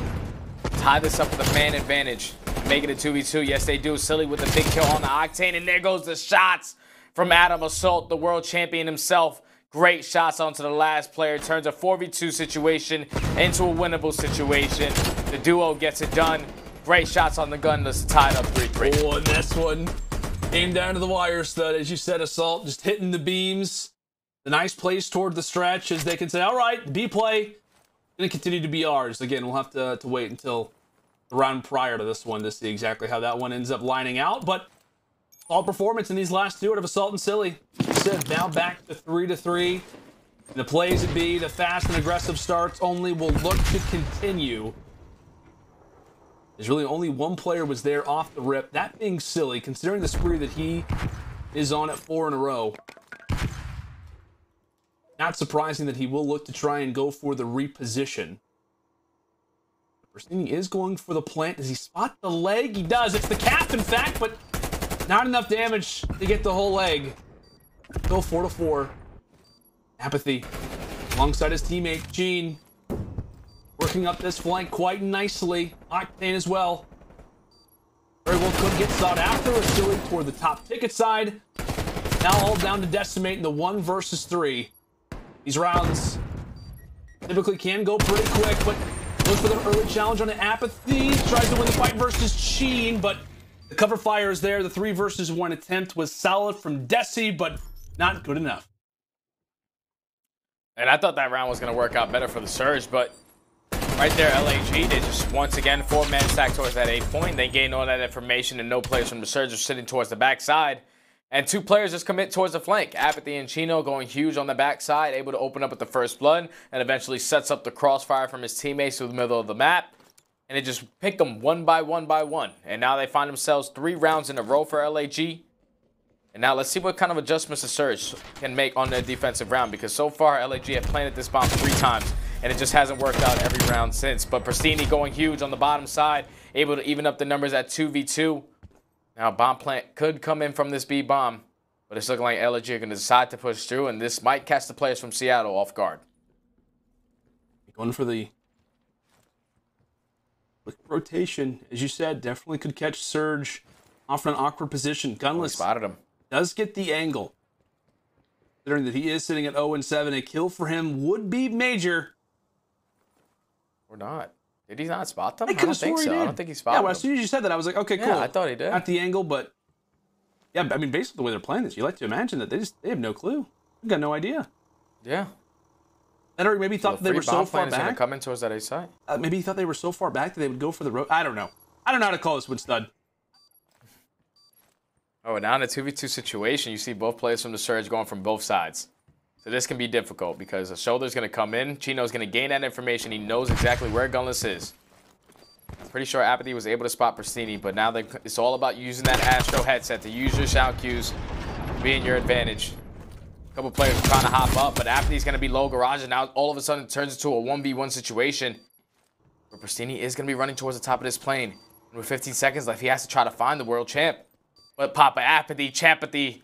tie this up with a fan advantage and make it a 2v2? Yes, they do. Silly with the big kill on the Octane, and there goes the shots from Adam Assault, the world champion himself. Great shots onto the last player. Turns a 4v2 situation into a winnable situation. The duo gets it done. Great shots on the Gunless to tie it up 3-3. Oh, and this one came down to the wire stud. As you said, Assault just hitting the beams. The nice plays toward the stretch as they can say, all right, the B play going to continue to be ours. Again, we'll have to wait until the round prior to this one to see exactly how that one ends up lining out. But all performance in these last two out of Assault and Silly. Said now back to 3-3. The plays at B, the fast and aggressive starts only will look to continue. There's really only one player was there off the rip. That being Silly, considering the spree that he is on at 4 in a row. Not surprising that he will look to try and go for the reposition. Prestinni is going for the plant. Does he spot the leg? He does. It's the cap, in fact, but not enough damage to get the whole leg. Go 4-4. aBeZy alongside his teammate Gene, working up this flank quite nicely. Octane as well. Very well could get sought after. A Silly toward the top ticket side. Now all down to Decemate in the 1 versus 3. These rounds typically can go pretty quick, but goes for the early challenge on an aBeZy. Tries to win the fight versus Sheen, but the cover fire is there. The 3 versus 1 attempt was solid from Desi, but not good enough. And I thought that round was going to work out better for the Surge, but right there, LAG, they just once again 4-man stack towards that A point. They gained all that information, and no players from the Surge are sitting towards the backside. And 2 players just commit towards the flank. aBeZy and Chino going huge on the backside, able to open up with the first blood, and eventually sets up the crossfire from his teammates through the middle of the map. And it just picked them one by one. And now they find themselves 3 rounds in a row for LAG. And now let's see what kind of adjustments the Surge can make on their defensive round. Because so far, LAG have planted this bomb 3 times. And it just hasn't worked out every round since. But Prestinni going huge on the bottom side. Able to even up the numbers at 2v2. Now bomb plant could come in from this B bomb. But it's looking like LAG are going to decide to push through. And this might catch the players from Seattle off guard. Going for the quick rotation, as you said, definitely could catch Surge off in an awkward position. Gunless spotted him. Does get the angle. Considering that he is sitting at 0-7, a kill for him would be major. Or not. Did he not spot them? I don't think so. I don't think he spotted them. Yeah, well, as soon as you said that, I was like, okay, cool. Yeah, I thought he did. Not the angle, but yeah, I mean, based on the way they're playing this, you like to imagine that they have no clue. They've got no idea. Yeah. And maybe thought they were so far back. Gonna come in towards that A side. Maybe he thought they were so far back that they would go for the road. I don't know. I don't know how to call this one, stud. Oh, and now in a 2v2 situation, you see both players from the Surge going from both sides. So this can be difficult because the shoulder's going to come in. Chino's going to gain that information. He knows exactly where Gunless is. Pretty sure aBeZy was able to spot Prestinni, but now it's all about using that Astro headset to use your shout cues to be in your advantage. A couple players are trying to hop up, but aBeZy's going to be low garage, and now all of a sudden it turns into a 1v1 situation. But Prestinni is going to be running towards the top of this plane. And with 15 seconds left, he has to try to find the world champ. But Papa aBeZy, Chapathy,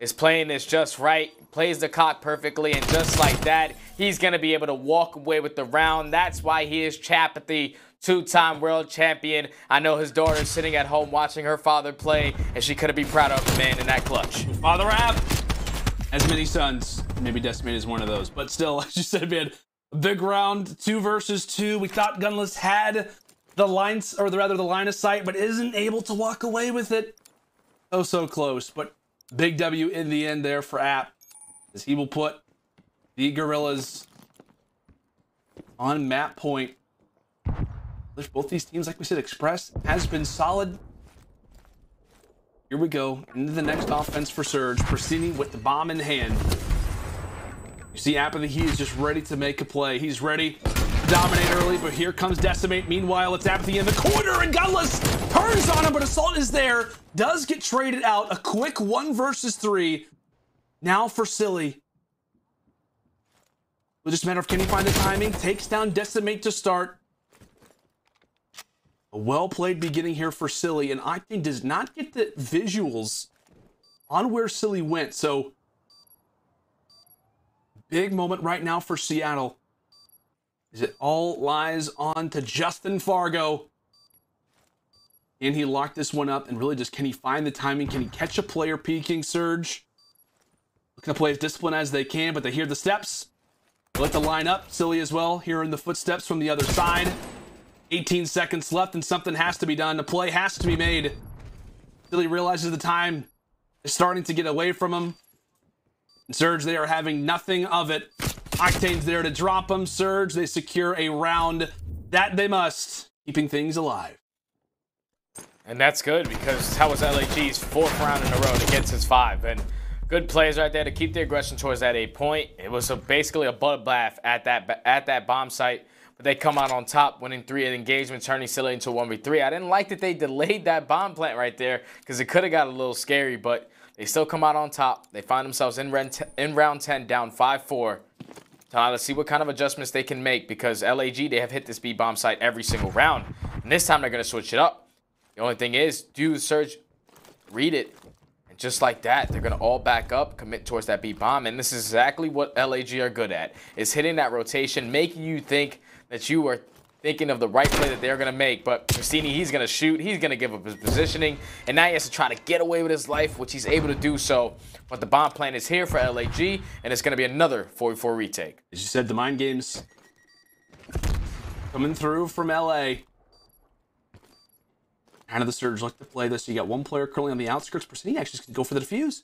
is playing this just right. Plays the cock perfectly, and just like that, he's going to be able to walk away with the round. That's why he is Chapathy, 2-time world champion. I know his daughter is sitting at home watching her father play, and she couldn't be proud of the man in that clutch. Father Ab has many sons. Maybe Decimate is one of those. But still, as you said, man, a big round, 2 versus 2. We thought Gunless had the lines, or rather the line of sight, but isn't able to walk away with it. Oh, so close, but big W in the end there for App, as he will put the Guerrillas on map point. Both these teams, like we said, Express has been solid. Here we go into the next offense for Surge. Prestinni with the bomb in hand. You see aBeZy, he is just ready to make a play. He's ready to dominate early, but here comes Decimate. Meanwhile, it's aBeZy in the corner, and Gunless turns on him, but Assault is there. Does get traded out. A quick 1 versus 3. Now for Cellium. It'll just a matter of can he find the timing. Takes down Decemate to start. A well-played beginning here for Cellium, and Octane does not get the visuals on where Cellium went. So, big moment right now for Seattle. Is it all lies on to Justin Fargo? Can he lock this one up and really just can he find the timing? Can he catch a player peeking? Surge looking to play as disciplined as they can, but they hear the steps. They like to line up. Cellium as well, hearing the footsteps from the other side. 18 seconds left and something has to be done. The play has to be made. Cellium realizes the time is starting to get away from him. And Surge, they are having nothing of it. Octane's there to drop him. Surge, they secure a round that they must, keeping things alive. And that's good because that was LAG's 4th round in a row to get his 5. And good plays right there to keep the aggression towards that 8 point. It was basically a bloodbath at that bomb site. But they come out on top, winning 3 engagements, turning Cellium into a 1v3. I didn't like that they delayed that bomb plant right there because it could have got a little scary, but they still come out on top. They find themselves in round 10, down 5-4. Now let's see what kind of adjustments they can make because LAG, they have hit this B bomb site every single round. And this time they're going to switch it up. The only thing is, do the Surge, read it. And just like that, they're going to all back up, commit towards that B bomb. And this is exactly what LAG are good at, is hitting that rotation, making you think that you are thinking of the right play that they're going to make. But Prestinni, he's going to shoot. He's going to give up his positioning. And now he has to try to get away with his life, which he's able to do so. But the bomb plan is here for LAG, and it's going to be another 4v4 retake. As you said, the mind games coming through from LA. Kind of the Surge like to play this. You got one player currently on the outskirts. Prestinni actually can go for the defuse.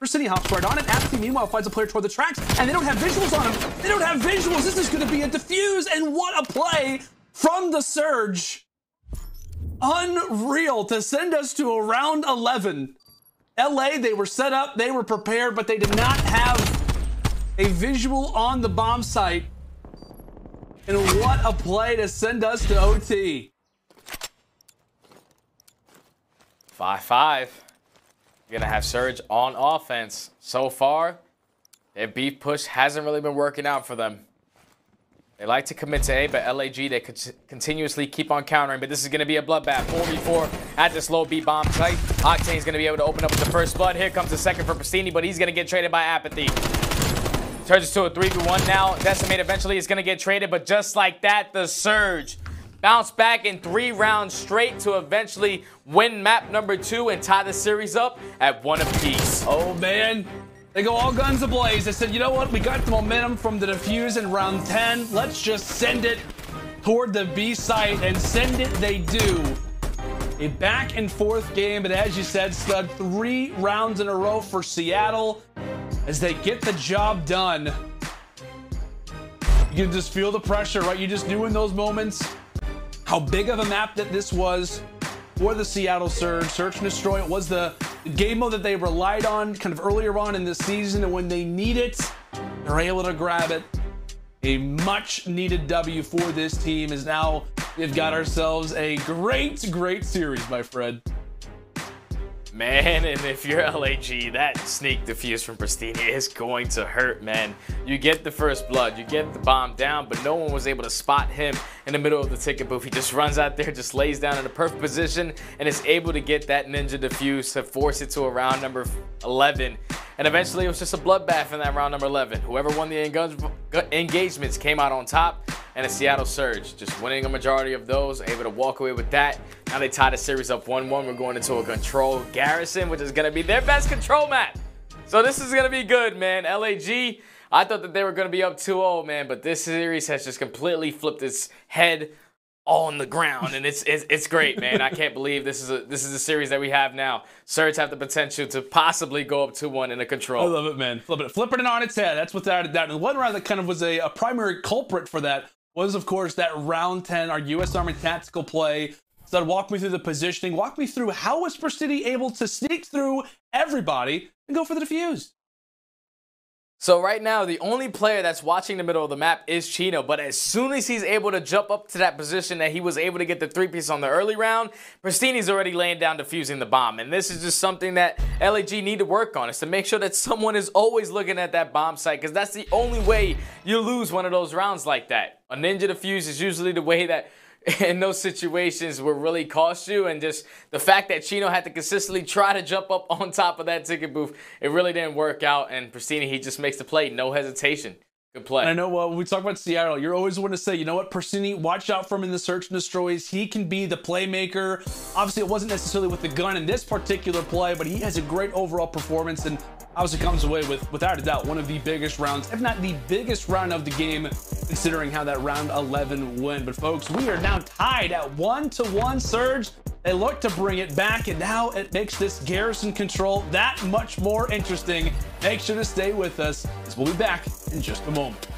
Prestinni hops right on it. aBeZy, meanwhile, finds a player toward the tracks, and they don't have visuals on him. They don't have visuals. This is going to be a defuse, and what a play from the Surge. Unreal to send us to a round 11. LA, they were set up, they were prepared, but they did not have a visual on the bomb site. And what a play to send us to OT. 5-5. You're going to have Surge on offense. So far, their beef push hasn't really been working out for them. They like to commit to A, but LAG, they could continuously keep on countering. But this is going to be a bloodbath. 4v4 at this low B bomb site. Octane's going to be able to open up with the first blood. Here comes the second for Prestinni, but he's going to get traded by aBeZy. Turns it to a 3v1 now. Decimate eventually is going to get traded, but just like that, the Surge bounce back in 3 rounds straight to eventually win map number 2 and tie the series up at 1 apiece. Oh, man. They go all guns ablaze. They said, you know what? We got the momentum from the defuse in round 10. Let's just send it toward the B site, and send it they do. A back and forth game, but as you said, Stud, 3 rounds in a row for Seattle as they get the job done. You can just feel the pressure, right? You just knew in those moments how big of a map that this was for the Seattle Surge. Search and Destroy, it was the game mode that they relied on kind of earlier on in the season, and when they need it, they're able to grab it. A much needed W for this team, as now we've got ourselves a great series, my friend. Man, and if you're LAG, that sneak defuse from Prestinni is going to hurt, man. You get the first blood, you get the bomb down, but no one was able to spot him in the middle of the ticket booth. He just runs out there, just lays down in a perfect position, and is able to get that ninja defuse to force it to a round number 11. And eventually, it was just a bloodbath in that round number 11. Whoever won the engagements came out on top, and the Seattle Surge just winning a majority of those, able to walk away with that. Now they tie the series up 1-1. We're going into a control garrison, which is going to be their best control map. So this is going to be good, man. LAG, I thought that they were going to be up 2-0, man, but this series has just completely flipped its head on the ground, and it's great, man. I can't believe this is a series that we have now. Surge have the potential to possibly go up 2-1 in a control. I love it, man. Flipping it on its head. That's without a doubt. And one round that kind of was a primary culprit for that was, of course, that round 10, our U.S. Army tactical play. So walk me through the positioning. Walk me through how was Prestinni able to sneak through everybody and go for the defuse. So right now, the only player that's watching the middle of the map is Chino, but as soon as he's able to jump up to that position that he was able to get the 3-piece on the early round, Prestinni's already laying down defusing the bomb. And this is just something that LAG need to work on, is to make sure that someone is always looking at that bomb site, because that's the only way you lose one of those rounds like that. A ninja defuse is usually the way that in those situations will really cost you, and just the fact that Chino had to consistently try to jump up on top of that ticket booth, it really didn't work out, and Prestinni, he just makes the play, no hesitation. Good play. And I know when we talk about Seattle, you're always want to say, you know what, Prestinni, watch out for him in the search and destroys. He can be the playmaker. Obviously, it wasn't necessarily with the gun in this particular play, but he has a great overall performance, and obviously comes away with, without a doubt, one of the biggest rounds, if not the biggest round of the game, considering how that round 11 went. But folks, we are now tied at 1-1 Surge. They look to bring it back, and now it makes this Garrison control that much more interesting. Make sure to stay with us, as we'll be back in just a moment.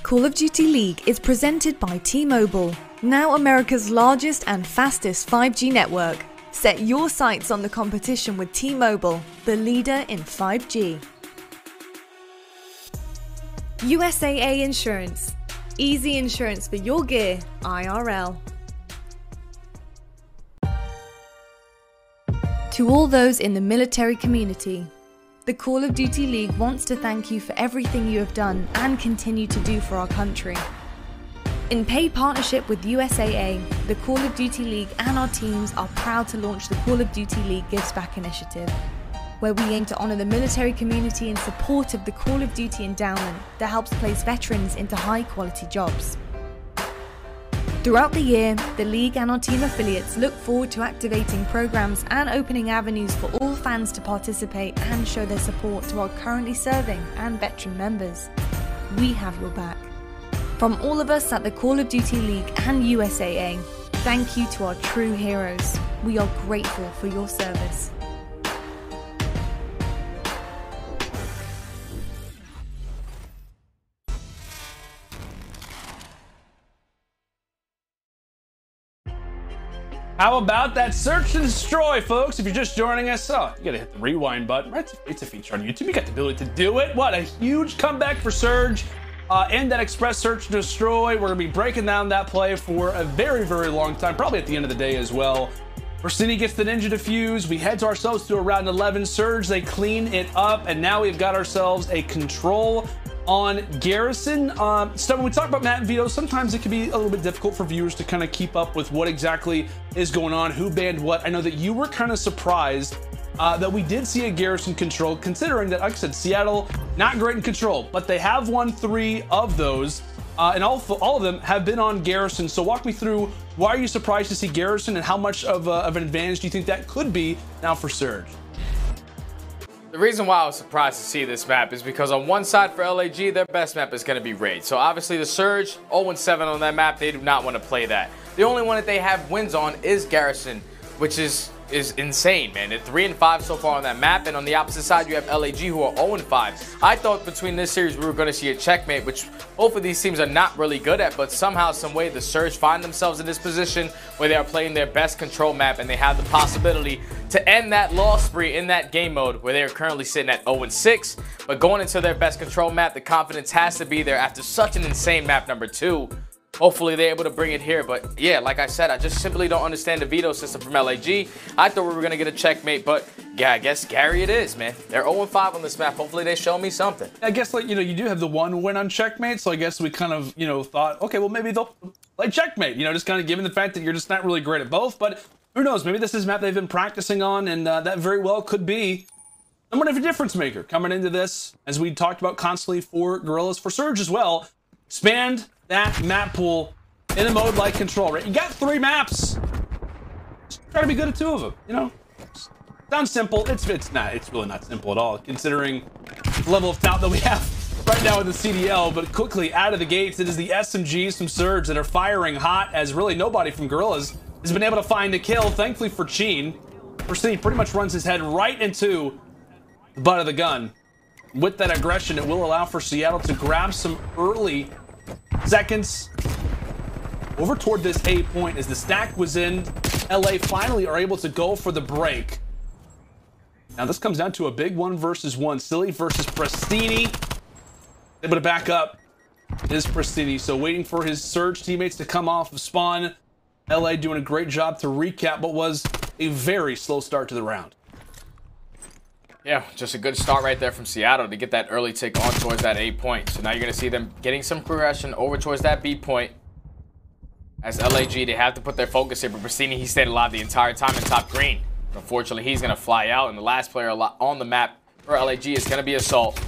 Call of Duty League is presented by T-Mobile, now America's largest and fastest 5G network. Set your sights on the competition with T-Mobile, the leader in 5G. USAA Insurance. Easy insurance for your gear, IRL. To all those in the military community, the Call of Duty League wants to thank you for everything you have done and continue to do for our country. In paid partnership with USAA, the Call of Duty League and our teams are proud to launch the Call of Duty League Gives Back initiative, where we aim to honour the military community in support of the Call of Duty Endowment that helps place veterans into high-quality jobs. Throughout the year, the League and our team affiliates look forward to activating programs and opening avenues for all fans to participate and show their support to our currently serving and veteran members. We have your back. From all of us at the Call of Duty League and USAA, thank you to our true heroes. We are grateful for your service. How about that search and destroy, folks? If you're just joining us, you gotta hit the rewind button. Right? It's a feature on YouTube. You got the ability to do it. What a huge comeback for Surge. And that express search and destroy. We're gonna be breaking down that play for a very, very long time, probably at the end of the day as well. Prestinni gets the ninja defuse. We head to ourselves to a round 11 Surge. They clean it up, and now we've got ourselves a control on Garrison. So when we talk about Matt and Vito, sometimes it can be a little bit difficult for viewers to kind of keep up with what exactly is going on, who banned what. I know that you were kind of surprised that we did see a Garrison control, considering that, like I said, Seattle, not great in control, but they have won 3 of those, and all of them have been on Garrison. So walk me through, why are you surprised to see Garrison, and how much of an advantage do you think that could be now for Surge? The reason why I was surprised to see this map is because on one side for LAG, their best map is going to be Raid. So obviously the Surge, 0-7 on that map, they do not want to play that. The only one that they have wins on is Garrison, which is insane, man. They're 3-5 so far on that map, and on the opposite side you have LAG, who are 0-5. I thought between this series we were going to see a checkmate, which both of these teams are not really good at, but somehow, some way, the Surge find themselves in this position where they are playing their best control map, and they have the possibility to end that loss spree in that game mode where they are currently sitting at 0-6. But going into their best control map, the confidence has to be there after such an insane map number 2. Hopefully they're able to bring it here, but yeah, like I said, I just simply don't understand the veto system from LAG. I thought we were gonna get a checkmate, but yeah, I guess Gary it is, man. They're 0-5 on this map. Hopefully they show me something. I guess, like, you know, you do have the one win on checkmate, so I guess we kind of, you know, thought, okay, well, maybe they'll play checkmate, you know, just kind of given the fact that you're just not really great at both. But who knows, maybe this is a map they've been practicing on, and that very well could be somewhat of a difference maker coming into this, as we talked about constantly for Guerrillas, for Surge as well. Expand that map pool in a mode like Control, right? You got 3 maps. Just try to be good at 2 of them, you know? Sounds simple. It's really not simple at all, considering the level of talent that we have right now with the CDL. But quickly out of the gates, it is the SMGs from Surge that are firing hot, as really nobody from Guerrillas has been able to find a kill. Thankfully for Cheen, Prestinni pretty much runs his head right into the butt of the gun. With that aggression, it will allow for Seattle to grab some early seconds over toward this A point. As the stack was in, LA finally are able to go for the break. Now this comes down to a big 1 versus 1. Silly versus Prestinni. Able to back up is Prestinni. So waiting for his Surge teammates to come off of spawn. LA doing a great job to recap what was a very slow start to the round. Yeah, just a good start right there from Seattle to get that early tick on towards that A point. So now you're going to see them getting some progression over towards that B point. As LAG, they have to put their focus here, but Prestinni, he stayed alive the entire time in top green. Unfortunately, he's going to fly out, and the last player on the map for LAG is going to be Assault.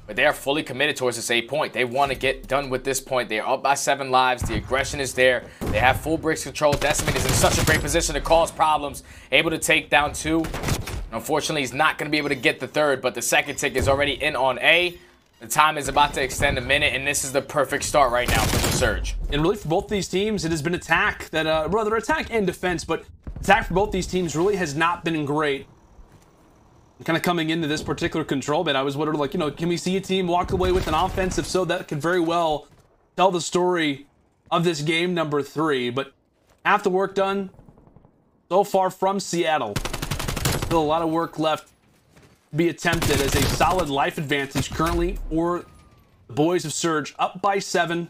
But they are fully committed towards this A point. They want to get done with this point. They are up by 7 lives. The aggression is there. They have full bricks control. Decimate is in such a great position to cause problems. Able to take down 2. Unfortunately, he's not going to be able to get the 3rd, but the 2nd tick is already in on A. The time is about to extend a minute, and this is the perfect start right now for the Surge. And really for both these teams, it has been attack that, rather attack and defense, but attack for both these teams really has not been great. Kind of coming into this particular control bit, I was wondering, like, you know, can we see a team walk away with an offense? If so, that could very well tell the story of this game number 3. But half the work done so far from Seattle. Still a lot of work left to be attempted, as a solid life advantage currently for the boys of Surge, up by 7.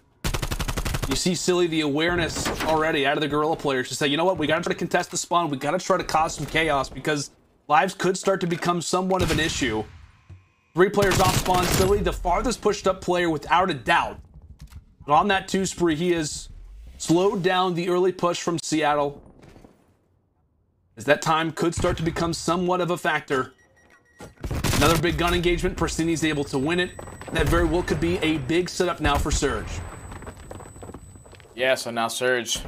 You see Silly, the awareness already out of the Guerrilla players to say, you know what, we gotta try to contest the spawn, we gotta try to cause some chaos, because lives could start to become somewhat of an issue. 3 players off spawn. Silly, the farthest pushed up player without a doubt. But on that 2 spree, he has slowed down the early push from Seattle, as that time could start to become somewhat of a factor. Another big gun engagement. Prestinni's able to win it. That very well could be a big setup now for Surge. Yeah, so now Surge,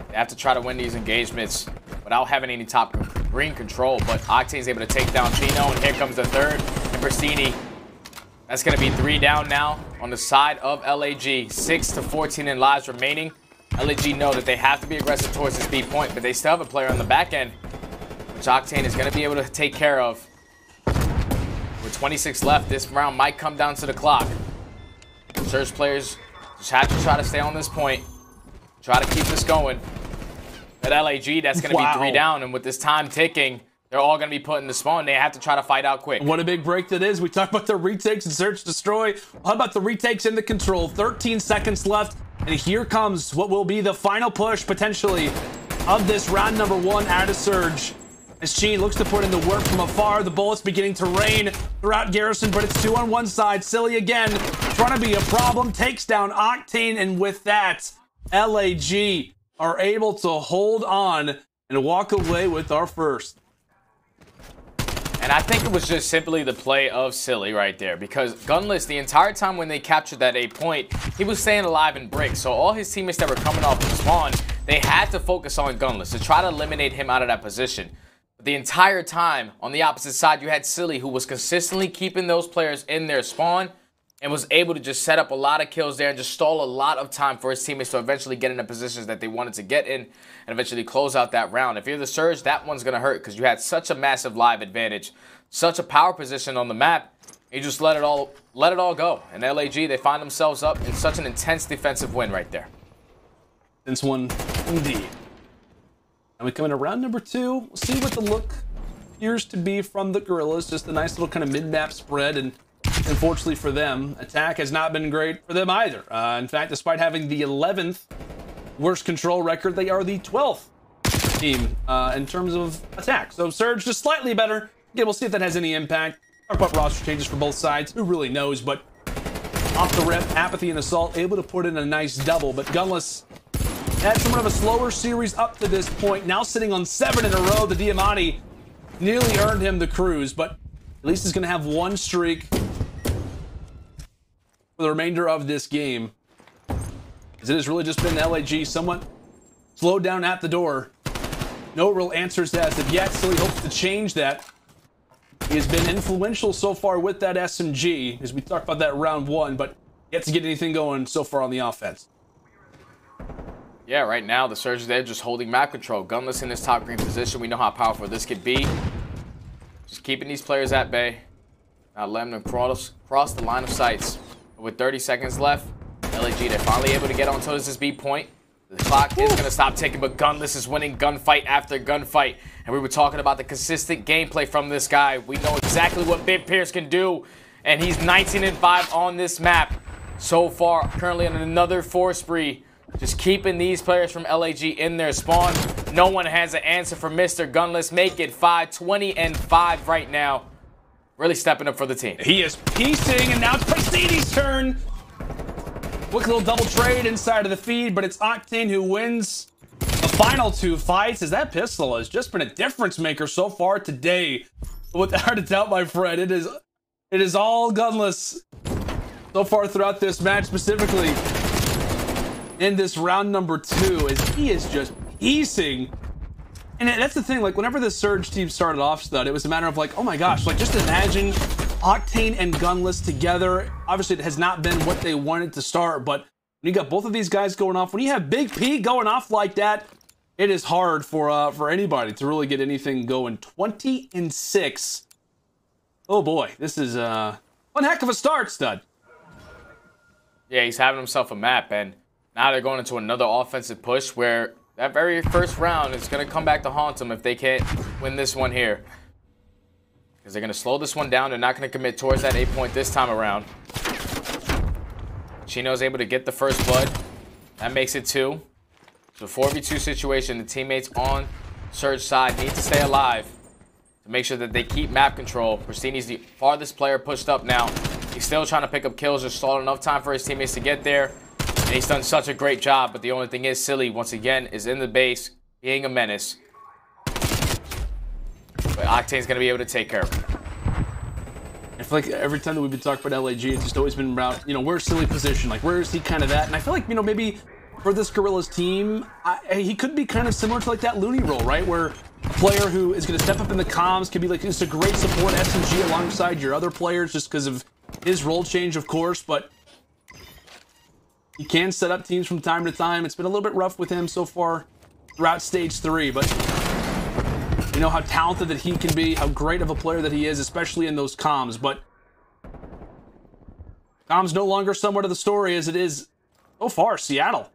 they have to try to win these engagements without having any top green control, but Octane's able to take down Chino, and here comes the 3rd, and Prestinni. That's going to be 3 down now on the side of LAG. 6 to 14 in lives remaining. LAG know that they have to be aggressive towards this B point, but they still have a player on the back end, which Octane is going to be able to take care of. With 26 left, this round might come down to the clock. Surge players just have to try to stay on this point, try to keep this going. At LAG, that's going to be 3 down, and with this time ticking, they're all going to be put in the spawn. They have to try to fight out quick. What a big break that is. We talked about the retakes and Search Destroy. How about the retakes in the control? 13 seconds left, and here comes what will be the final push, potentially, of this round number 1 out of Surge. As Cheen looks to put in the work from afar, the bullets beginning to rain throughout Garrison, but it's 2 on one side. Silly again, trying to be a problem, takes down Octane, and with that, LAG are able to hold on and walk away with our first. And I think it was just simply the play of Silly right there, because Gunless, the entire time when they captured that A point, he was staying alive in bricks. So all his teammates that were coming off the spawn, they had to focus on Gunless to try to eliminate him out of that position. But the entire time on the opposite side, you had Cellium, who was consistently keeping those players in their spawn and was able to just set up a lot of kills there and just stall a lot of time for his teammates to eventually get into positions that they wanted to get in and eventually close out that round. If you're the Surge, that one's going to hurt because you had such a massive live advantage, such a power position on the map. You just let it all go. And LAG, they find themselves up in such an intense defensive win right there. This one, indeed. And we come into round number 2. We'll see what the look appears to be from the Guerrillas. Just a nice little kind of mid-map spread, and unfortunately for them, attack has not been great for them either. In fact, despite having the 11th worst control record, they are the 12th team in terms of attack. So Surge just slightly better. Again, we'll see if that has any impact. Talk about roster changes for both sides. Who really knows? But off the rip, aBeZy and Assault able to put in a nice double. But Gunless had somewhat of a slower series up to this point. Now sitting on 7 in a row. The Decemate nearly earned him the cruise, but at least he's going to have one streak for the remainder of this game, as it has really just been LAG somewhat slowed down at the door. No real answers as of yet, so he hopes to change that. He has been influential so far with that SMG, as we talked about that round 1, but yet to get anything going so far on the offense. Yeah, right now the Surge, they're just holding map control. Gunless in this top green position. We know how powerful this could be. Just keeping these players at bay. Not letting them cross the line of sights. With 30 seconds left, LAG, they're finally able to get onto this B point. The clock is going to stop ticking, but Gunless is winning gunfight after gunfight. And we were talking about the consistent gameplay from this guy. We know exactly what Big Pierce can do. And he's 19-5 on this map so far. Currently on another 4 spree. Just keeping these players from LAG in their spawn. No one has an answer for Mr. Gunless. Make it 20-5 right now. Really stepping up for the team. He is piecing, and now it's Prestinni's turn. Quick little double trade inside of the feed, but it's Octane who wins the final 2 fights, as that pistol has just been a difference maker so far today. Without a doubt, my friend, it is all Gunless so far throughout this match, specifically in this round number 2, as he is just piecing. And that's the thing, like, whenever the Surge team started off, Stud, it was a matter of like, oh my gosh, like, just imagine Octane and Gunless together. Obviously, it has not been what they wanted to start, but when you got both of these guys going off, when you have Big P going off like that, it is hard for anybody to really get anything going. 20-6. Oh boy, this is one heck of a start, Stud. Yeah, he's having himself a map, and now they're going into another offensive push where that very first round is going to come back to haunt them if they can't win this one here. Because they're going to slow this one down. They're not going to commit towards that 8 point this time around. Chino's able to get the first blood. That makes it 2. So 4v2 situation. The teammates on Surge side need to stay alive to make sure that they keep map control. Prestinni's the farthest player pushed up now. He's still trying to pick up kills. Just stalled enough time for his teammates to get there. And he's done such a great job, but the only thing is Cellium, once again, is in the base, being a menace. But Octane's going to be able to take care of him. I feel like every time that we've been talking about LAG, it's just always been about, you know, where's Cellium position? Like, where is he kind of at? And I feel like, you know, maybe for this Guerrillas team, he could be kind of similar to like that Looney role, right? Where a player who is going to step up in the comms can be like just a great support SMG alongside your other players just because of his role change, of course, but he can set up teams from time to time. It's been a little bit rough with him so far throughout stage 3, but you know how talented that he can be, how great of a player that he is, especially in those comms. But comms no longer somewhat of the story as it is so far. Seattle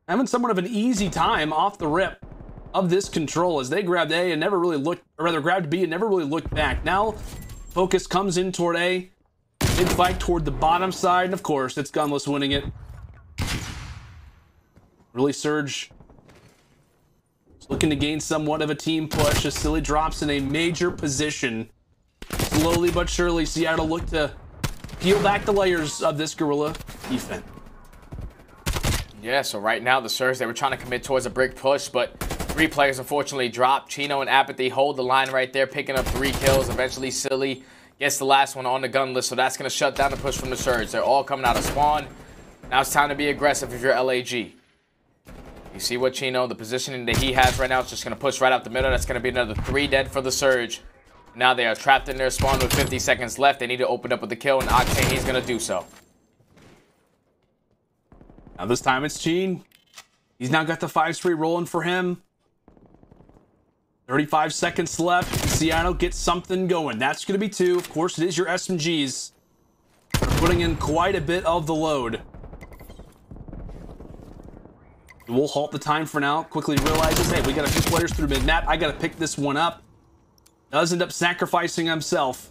having somewhat of an easy time off the rip of this control as they grabbed A and never really looked, or rather grabbed B and never really looked back. Now focus comes in toward A. Big fight toward the bottom side, and of course, it's Gunless winning it. Really Surge looking to gain somewhat of a team push as Cellium drops in a major position. Slowly but surely, Seattle look to peel back the layers of this Guerrilla defense. Yeah, so right now, the Surge, they were trying to commit towards a brick push, but 3 players unfortunately dropped. Chino and aBeZy hold the line right there, picking up 3 kills. Eventually, Cellium gets the last one on the Gunless, so that's going to shut down the push from the Surge. They're all coming out of spawn. Now it's time to be aggressive if you're LAG. You You see what Chino, the positioning that he has right now is just going to push right out the middle. That's going to be another 3 dead for the Surge. Now they are trapped in their spawn with 50 seconds left. They need to open up with the kill, and Octane, he's going to do so. Now this time it's Cheen. He's now got the 5 spree rolling for him. 35 seconds left. Seattle gets something going. That's going to be 2. Of course, it is your SMGs. They're putting in quite a bit of the load. We'll halt the time for now. Quickly realizes, hey, we got a few players through mid-map. I got to pick this one up. Does end up sacrificing himself.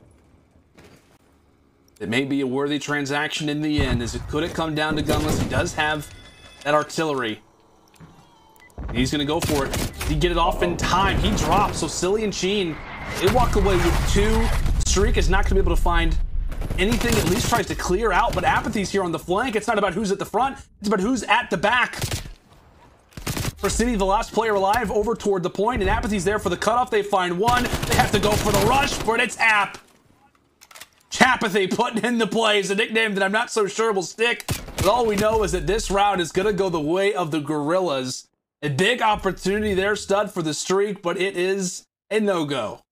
It may be a worthy transaction in the end, as it could have come down to Gunless. He does have that artillery. He's going to go for it. He get it off in time. He drops. So Silly and Cheen, they walk away with 2. Streak is not going to be able to find anything. At least tries to clear out, but aBeZy's here on the flank. It's not about who's at the front. It's about who's at the back. Prestinni, the last player alive, over toward the point, and aBeZy's there for the cutoff. They find 1. They have to go for the rush, but it's aBeZy putting in the plays, a nickname that I'm not so sure will stick. But all we know is that this round is going to go the way of the Guerrillas. A big opportunity there, Stud, for the streak, but it is a no-go.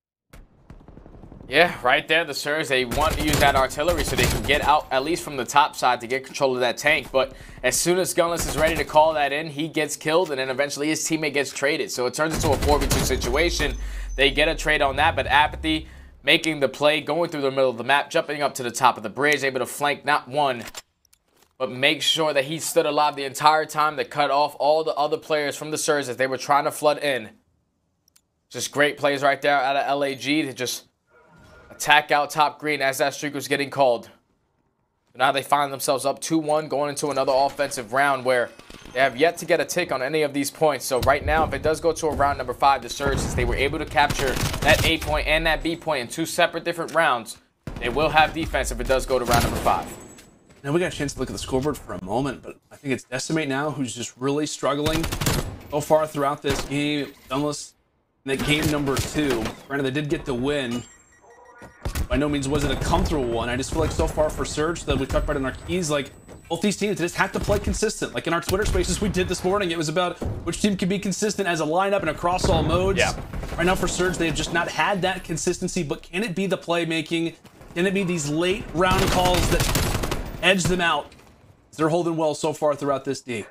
Yeah, right there, the Surge, they want to use that artillery so they can get out at least from the top side to get control of that tank. But as soon as Gunless is ready to call that in, he gets killed, and then eventually his teammate gets traded. So it turns into a 4v2 situation. They get a trade on that, but aBeZy making the play, going through the middle of the map, jumping up to the top of the bridge, able to flank not 1, but make sure that he stood alive the entire time to cut off all the other players from the Surge as they were trying to flood in. Just great plays right there out of LAG to just attack out top green as that streak was getting called. So now they find themselves up 2-1 going into another offensive round where they have yet to get a tick on any of these points. So right now, if it does go to a round number 5, the Surge, since they were able to capture that A point and that B point in 2 separate different rounds, they will have defense if it does go to round number 5. Now we got a chance to look at the scoreboard for a moment, but I think it's Decemate now who's just really struggling so far throughout this game. Gunless in that game number 2. Granted, they did get the win. By no means was it a comfortable one. I just feel like so far for Surge, that we talked about in our keys, like both these teams just have to play consistent. Like in our Twitter spaces we did this morning, it was about which team can be consistent as a lineup and across all modes. Yeah. Right now for Surge, they have just not had that consistency, but can it be the playmaking? Can it be these late round calls that edge them out? They're holding well so far throughout this D.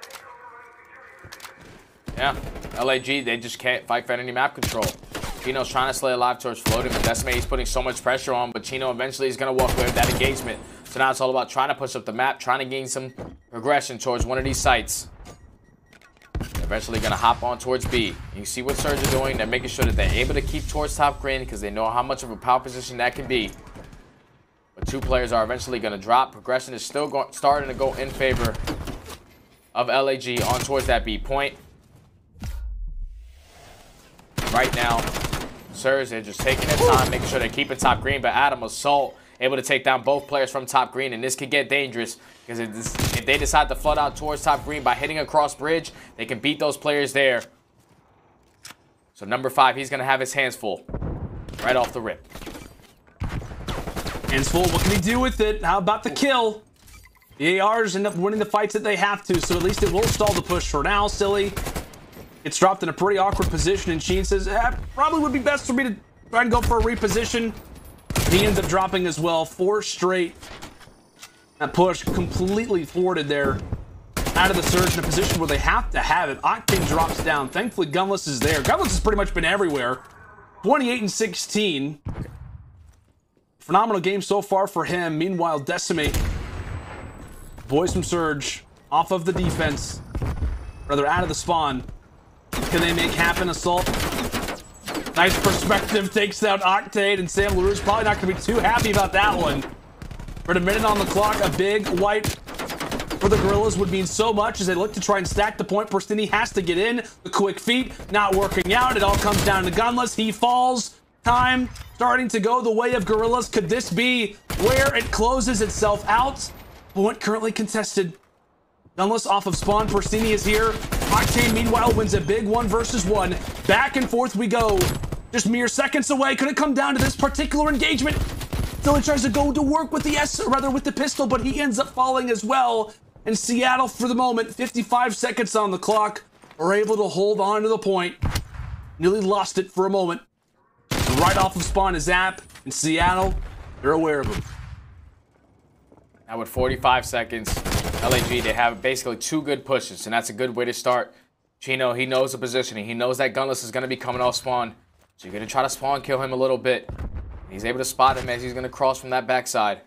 Yeah, LAG, they just can't fight for any map control. Chino's trying to slay alive towards floating, but Decimate, he's putting so much pressure on, but Chino eventually is going to walk away with that engagement. So now it's all about trying to push up the map, trying to gain some progression towards one of these sites. They're eventually going to hop on towards B. You see what Surge are doing. They're making sure that they're able to keep towards top green because they know how much of a power position that can be. But 2 players are eventually going to drop. Progression is still starting to go in favor of LAG on towards that B point. Right now, Surge, they're just taking their time, making sure they're keeping top green, but Adam Assault able to take down both players from top green, and this could get dangerous because if they decide to flood out towards top green by hitting across bridge, they can beat those players there. So number 5, he's going to have his hands full right off the rip. Hands full, what can he do with it? How about the kill? The ARs end up winning the fights that they have to, so at least it will stall the push for now. Silly gets dropped in a pretty awkward position, and Sheen says, probably would be best for me to try and go for a reposition. He ends up dropping as well. 4 straight. That push completely thwarted there. Out of the Surge in a position where they have to have it. Octane drops down. Thankfully, Gunless is there. Gunless has pretty much been everywhere. 28 and 16. Phenomenal game so far for him. Meanwhile, Decimate, boys from Surge, off of the defense. Rather, out of the spawn. Can they make happen? Assault. Nice perspective, takes down Octane, and Sam LaRue's probably not going to be too happy about that one. For a minute on the clock, a big wipe for the Guerrillas would mean so much as they look to try and stack the point. Prestinni has to get in. The quick feet not working out. It all comes down to Gunless. He falls. Time starting to go the way of Guerrillas. Could this be where it closes itself out? Point currently contested. Gunless off of spawn. Prestinni is here. Octane, meanwhile, wins a big 1 versus 1. Back and forth we go. Just mere seconds away. Could it come down to this particular engagement? Philly tries to go to work with with the pistol, but he ends up falling as well. And Seattle, for the moment, 55 seconds on the clock. are able to hold on to the point. Nearly lost it for a moment. Right off of spawn is Zap in Seattle. They're aware of him. Now with 45 seconds, LAG, they have basically 2 good pushes, and that's a good way to start. Chino, he knows the positioning. He knows that Gunless is going to be coming off spawn. So you're going to try to spawn kill him a little bit. He's able to spot him as he's going to cross from that backside.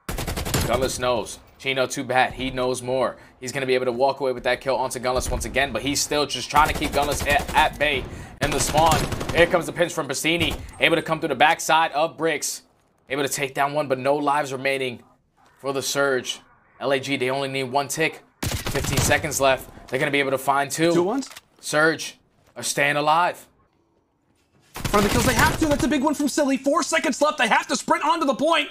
Gunless knows. Chino, too bad. He knows more. He's going to be able to walk away with that kill onto Gunless once again, but he's still just trying to keep Gunless at bay in the spawn. Here comes the pinch from Prestinni. Able to come through the backside of Bricks. Able to take down one, but no lives remaining for the Surge. LAG, they only need 1 tick. 15 seconds left. They're going to be able to find 2. 2 ones? Surge are staying alive. For the kills they have to. That's a big one from Silly. 4 seconds left. They have to sprint onto the point.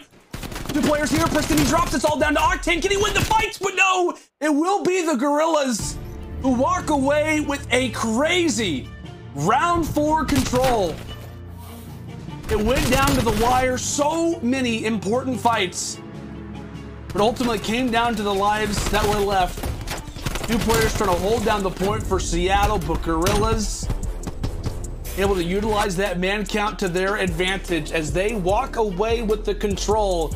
2 players here. Prestinni drops. It's all down to Octane. Can he win the fights? But no, it will be the Guerrillas who walk away with a crazy round 4 control. It went down to the wire. So many important fights, but ultimately came down to the lives that were left. 2 players trying to hold down the point for Seattle, but Guerrillas able to utilize that man count to their advantage as they walk away with the control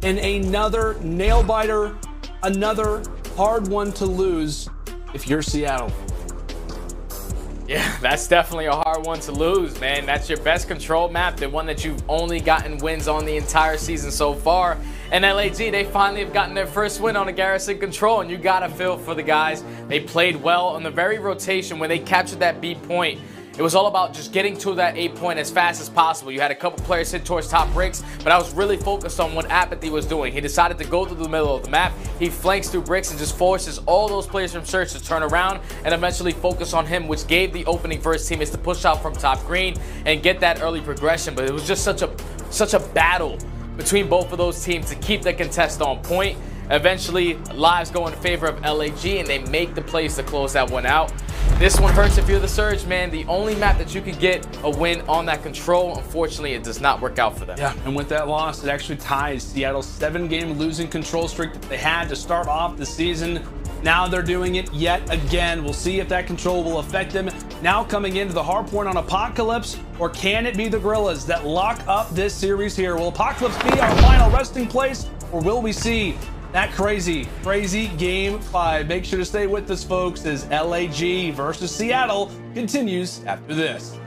in another nail biter, another hard one to lose if you're Seattle. Yeah, that's definitely a hard one to lose, man. That's your best control map, the one that you've only gotten wins on the entire season so far. And LAG, they finally have gotten their first win on a Garrison control, and you gotta feel for the guys. They played well on the very rotation when they captured that B point. It was all about just getting to that A point as fast as possible. You had a couple players hit towards top bricks, but I was really focused on what aBeZy was doing. He decided to go through the middle of the map. He flanks through bricks and just forces all those players from Search to turn around and eventually focus on him, which gave the opening for his teammates to push out from top green and get that early progression. But it was just such a battle between both of those teams to keep the contest on point. Eventually, lives go in favor of LAG, and they make the plays to close that one out. This one hurts if you're the Surge, man. The only map that you could get a win on that control, unfortunately, it does not work out for them. Yeah, and with that loss, it actually ties Seattle's 7-game losing control streak that they had to start off the season. Now they're doing it yet again. We'll see if that control will affect them. Now coming into the hard point on Apocalypse, or can it be the Guerrillas that lock up this series here? Will Apocalypse be our final resting place, or will we see that crazy game 5? Make sure to stay with us, folks, as LAG versus Seattle continues after this.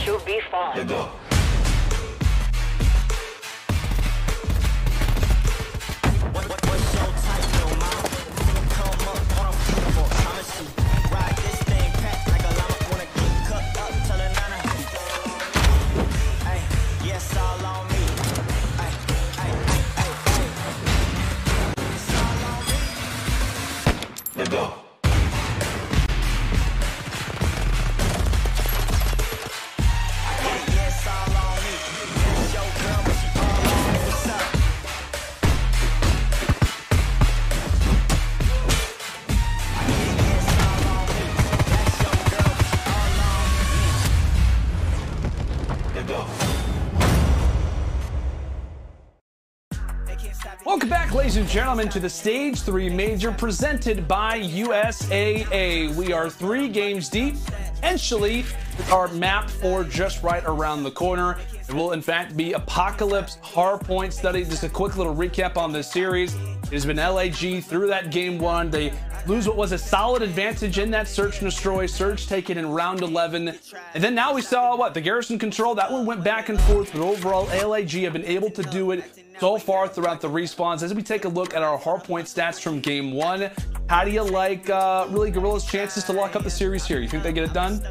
Should be fine. Let's go. Welcome back, ladies and gentlemen, to the Stage 3 Major presented by USAA. We are 3 games deep, potentially with our map 4 just right around the corner. It will, in fact, be Apocalypse Hardpoint Study. Just a quick little recap on this series. It has been LAG through that game 1. They lose what was a solid advantage in that search and destroy. Surge taken in round 11. And then now we saw, what, the Garrison Control. That one went back and forth, but overall, LAG have been able to do it so far throughout the respawns. As we take a look at our hardpoint stats from game 1, how do you like really Guerrillas' chances to lock up the series here? You think they get it done?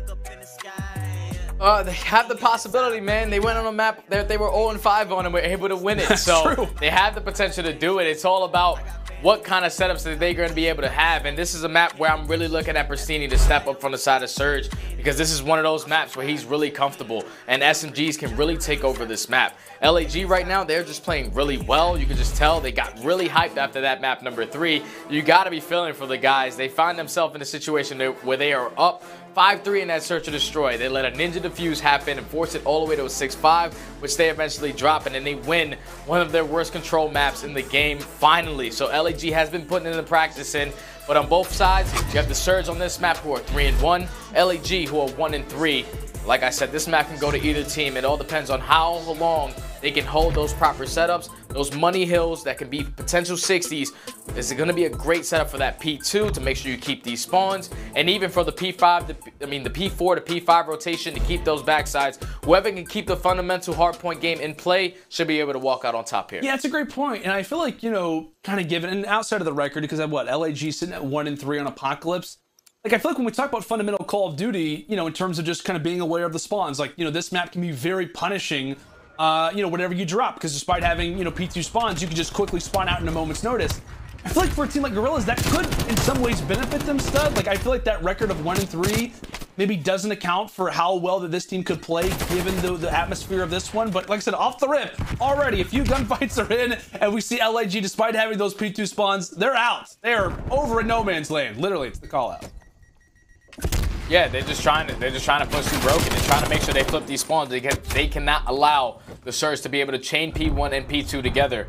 They have the possibility, man. They went on a map that they were 0-5 on and were able to win it. That's so true. They have the potential to do it. It's all about what kind of setups that they're going to be able to have. And this is a map where I'm really looking at Prestinni to step up from the side of Surge, because this is one of those maps where he's really comfortable and SMGs can really take over this map. LAG right now, they're just playing really well. You can just tell they got really hyped after that map number 3. You got to be feeling for the guys. They find themselves in a situation where they are up 5-3 in that search and destroy. They let a ninja defuse happen and force it all the way to a 6-5, which they eventually drop, and then they win one of their worst control maps in the game finally. So LAG has been putting in the practice in, but on both sides, you have the Surge on this map who are 3-1, LAG who are 1-3. Like I said, this map can go to either team. It all depends on how long they can hold those proper setups. Those money hills that can be potential 60s. This is going to be a great setup for that P2 to make sure you keep these spawns. And even for the P4 to P5 rotation to keep those backsides. Whoever can keep the fundamental hardpoint game in play should be able to walk out on top here. Yeah, it's a great point. And I feel like, you know, kind of given, and outside of the record, because I've LAG sitting at 1-3 on Apocalypse. Like, I feel like when we talk about fundamental Call of Duty, you know, in terms of just kind of being aware of the spawns, like, you know, this map can be very punishing, you know, whenever you drop, because despite having, you know, P2 spawns, you can just quickly spawn out in a moment's notice. I feel like for a team like Guerrillas, that could in some ways benefit them, Stud. Like, I feel like that record of 1-3 maybe doesn't account for how well that this team could play given the atmosphere of this one. But like I said, off the rip, already a few gunfights are in, and we see LAG, despite having those P2 spawns, they're out. They're over in no man's land. Literally, it's the call out. Yeah, they're just trying to push through broken. They're trying to make sure they flip these spawns. They cannot allow the Surge to be able to chain P1 and P2 together.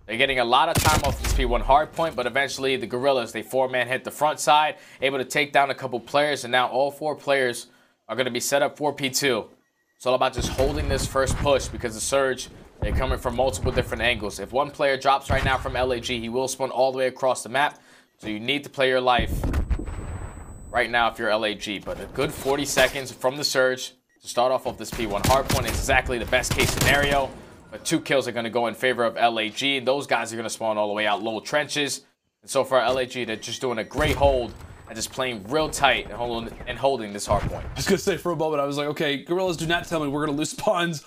They're getting a lot of time off this P1 hardpoint, but eventually the Guerrillas, they 4-man hit the front side, able to take down a couple players, and now all 4 players are going to be set up for P2. It's all about just holding this first push, because the Surge, they're coming from multiple different angles. If one player drops right now from LAG, he will spawn all the way across the map, so you need to play your life right now if you're LAG. But a good 40 seconds from the Surge to start off this P1 hardpoint is exactly the best case scenario. But 2 kills are going to go in favor of LAG. And those guys are going to spawn all the way out low trenches. And so far, LAG, they're just doing a great hold and just playing real tight and holding this hardpoint. I was going to say for a moment, I was like, okay, Guerrillas, do not tell me we're going to lose spawns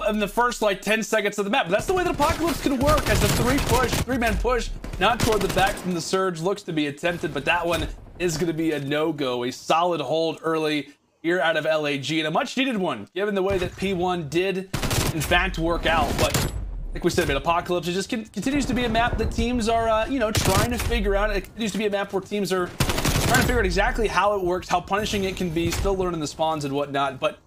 in the first, like, 10 seconds of the map. But that's the way that Apocalypse can work, as a 3-man push, not toward the back from the Surge, looks to be attempted. But that one is going to be a no-go. A solid hold early here out of LAG, and a much-needed one, given the way that P1 did, in fact, work out. But like we said, man, Apocalypse, it just continues to be a map that teams are, you know, trying to figure out. It continues to be a map where teams are trying to figure out exactly how it works, how punishing it can be, still learning the spawns and whatnot. But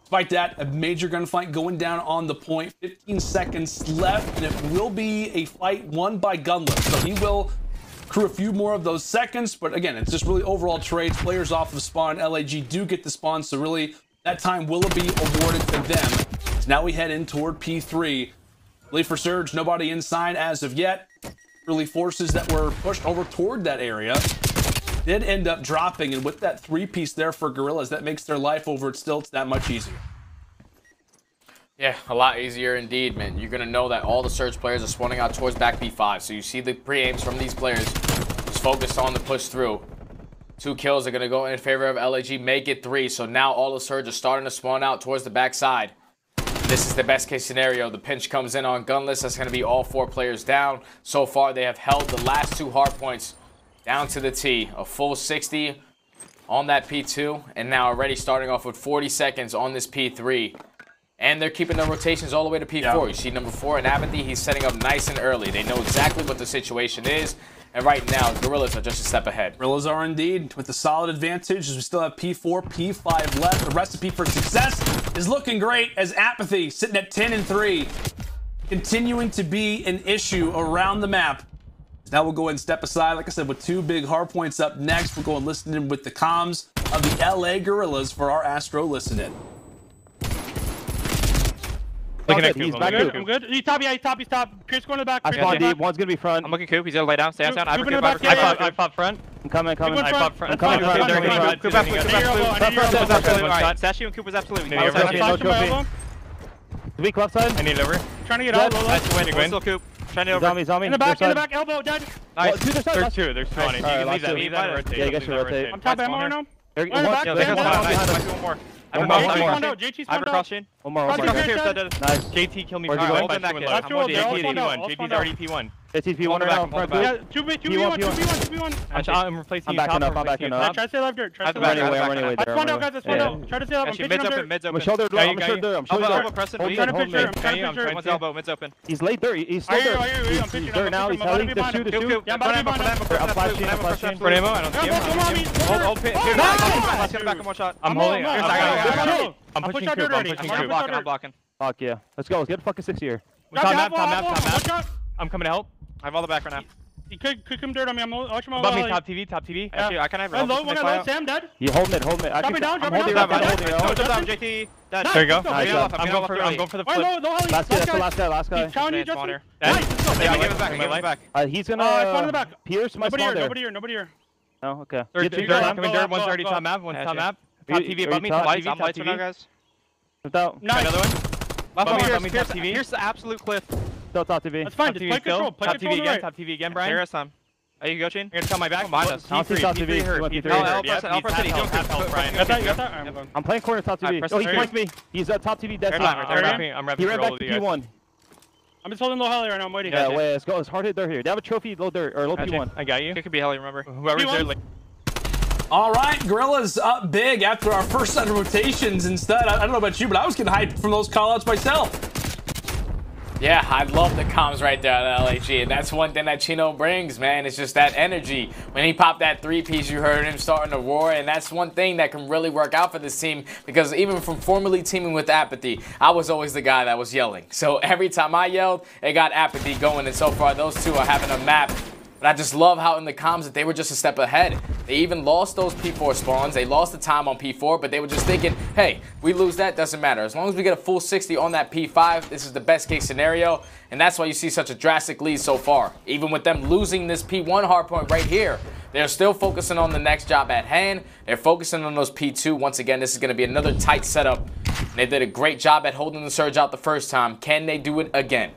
despite that, a major gunfight going down on the point. 15 seconds left, and it will be a fight won by Gunless. So he will crew a few more of those seconds, but again, it's just really overall trades, players off of spawn. LAG do get the spawn, so really that time will be awarded to them. So now we head in toward P3. Really for Surge, nobody inside as of yet. Really forces that were pushed over toward that area did end up dropping, and with that 3-piece there for Guerrillas, that makes their life over at Stilts that much easier. Yeah, a lot easier indeed, man. You're going to know that all the Surge players are spawning out towards back P5. So you see the pre-aims from these players just focused on the push through. 2 kills are going to go in favor of LAG, make it 3. So now all the Surge are starting to spawn out towards the backside. This is the best case scenario. The pinch comes in on Gunless. That's going to be all 4 players down. So far, they have held the last 2 hardpoints down to the T. A full 60 on that P2. And now already starting off with 40 seconds on this P3. And they're keeping the rotations all the way to P4. Yeah. You see number 4 in aBeZy, he's setting up nice and early. They know exactly what the situation is. And right now, Guerrillas are just a step ahead. Guerrillas are indeed with a solid advantage, as we still have P4, P5 left. The recipe for success is looking great, as aBeZy sitting at 10-3. continuing to be an issue around the map. Now we'll go ahead and step aside, like I said, with 2 big hard points up next. We'll go and listen in with the comms of the LA Guerrillas for our Astro listen in. Looking at Coop. I'm good. He's top. Yeah, he's top. Pierce going to the back. I spawned deep. One's gonna be front. I'm looking Coop. He's gonna lay down. Stay down. I pop front. I'm coming. I pop front. I'm coming. Coop absolutely. Dashy and Coop was absolutely. Weak left side. I need over. Trying to get out. Win. Still Coop. Trying to over. Zombie. In the back. Elbow. Dead. Nice. There's 2. There's 2 on it. You can leave that. Leave that and rotate. Yeah, you guys should rotate. I'm top ammo right now. One more. I'm JT spawned out. One more. Nice. JT killed me. JT's already P1. JT's P1 right now. Yeah, 2v1. I'm replacing you. I'm backing up. Try to stay left dirt. I'm running away. I spawned out, guys. Try to stay left. I'm pitching up dirt. I'm shoulder. I'm One's elbow. Mid's open. He's late dirt. He's still dirt. He's dirt now. He's heading. There's 2. Yeah, I'm flashing. For ammo. I don't see him. Hold pit. Here, let's get him back in one shot. I'm holding. I'm pushing Coop. I'm blocking. Fuck yeah. Let's go. Let's get fucking 6 here. Top map. I'm coming to help. I have all the back right now. He could come dirt on me. I'm watching my above me, top TV. Actually, I can have low, Sam dead. You hold it. Drop me down. JT. There you go. I'm going for the flip. Last guy. He's counting you, Justin. Nice. Yeah, I give it back. He's gonna spawn in the back. Pierce my spawn there. Nobody here. Oh, okay. Coming dirt. One's already top map. One's top map. Top TV above me. Top TV. Top TV. Guys. Nice. Another one. Above me. Top TV. Here's the absolute cliff. Still top TV. That's fine. Just play control. Top TV again. Top TV again, Brian. Here, Sam. Are you coaching? You're gonna tell my back. P3 hurt. I'm playing corner top TV. Oh, he points me. He's top TV dead. I'm he ran back to P1. I'm just holding low heli right now. I'm waiting. Yeah, wait. Let's go. It's hard hit dirt here. They have a trophy low dirt or low P1. I got you. It could be heli. Remember. Whoever's there. All right, Guerrillas up big after our first set of rotations. Instead, I don't know about you, but I was getting hyped from those callouts myself. Yeah, I love the comms right there at LHG, and that's one thing that Chino brings, man. It's just that energy. When he popped that 3-piece, you heard him starting to roar, and that's one thing that can really work out for this team, because even from formerly teaming with aBeZy, I was always the guy that was yelling. So every time I yelled, it got aBeZy going, and so far those two are having a map. But I just love how in the comms that they were just a step ahead. They even lost those P4 spawns. They lost the time on P4, but they were just thinking, hey, we lose that, doesn't matter. As long as we get a full 60 on that P5, this is the best case scenario. And that's why you see such a drastic lead so far. Even with them losing this P1 hardpoint right here, they're still focusing on the next job at hand. They're focusing on those P2. Once again, this is going to be another tight setup. And they did a great job at holding the surge out the first time. Can they do it again?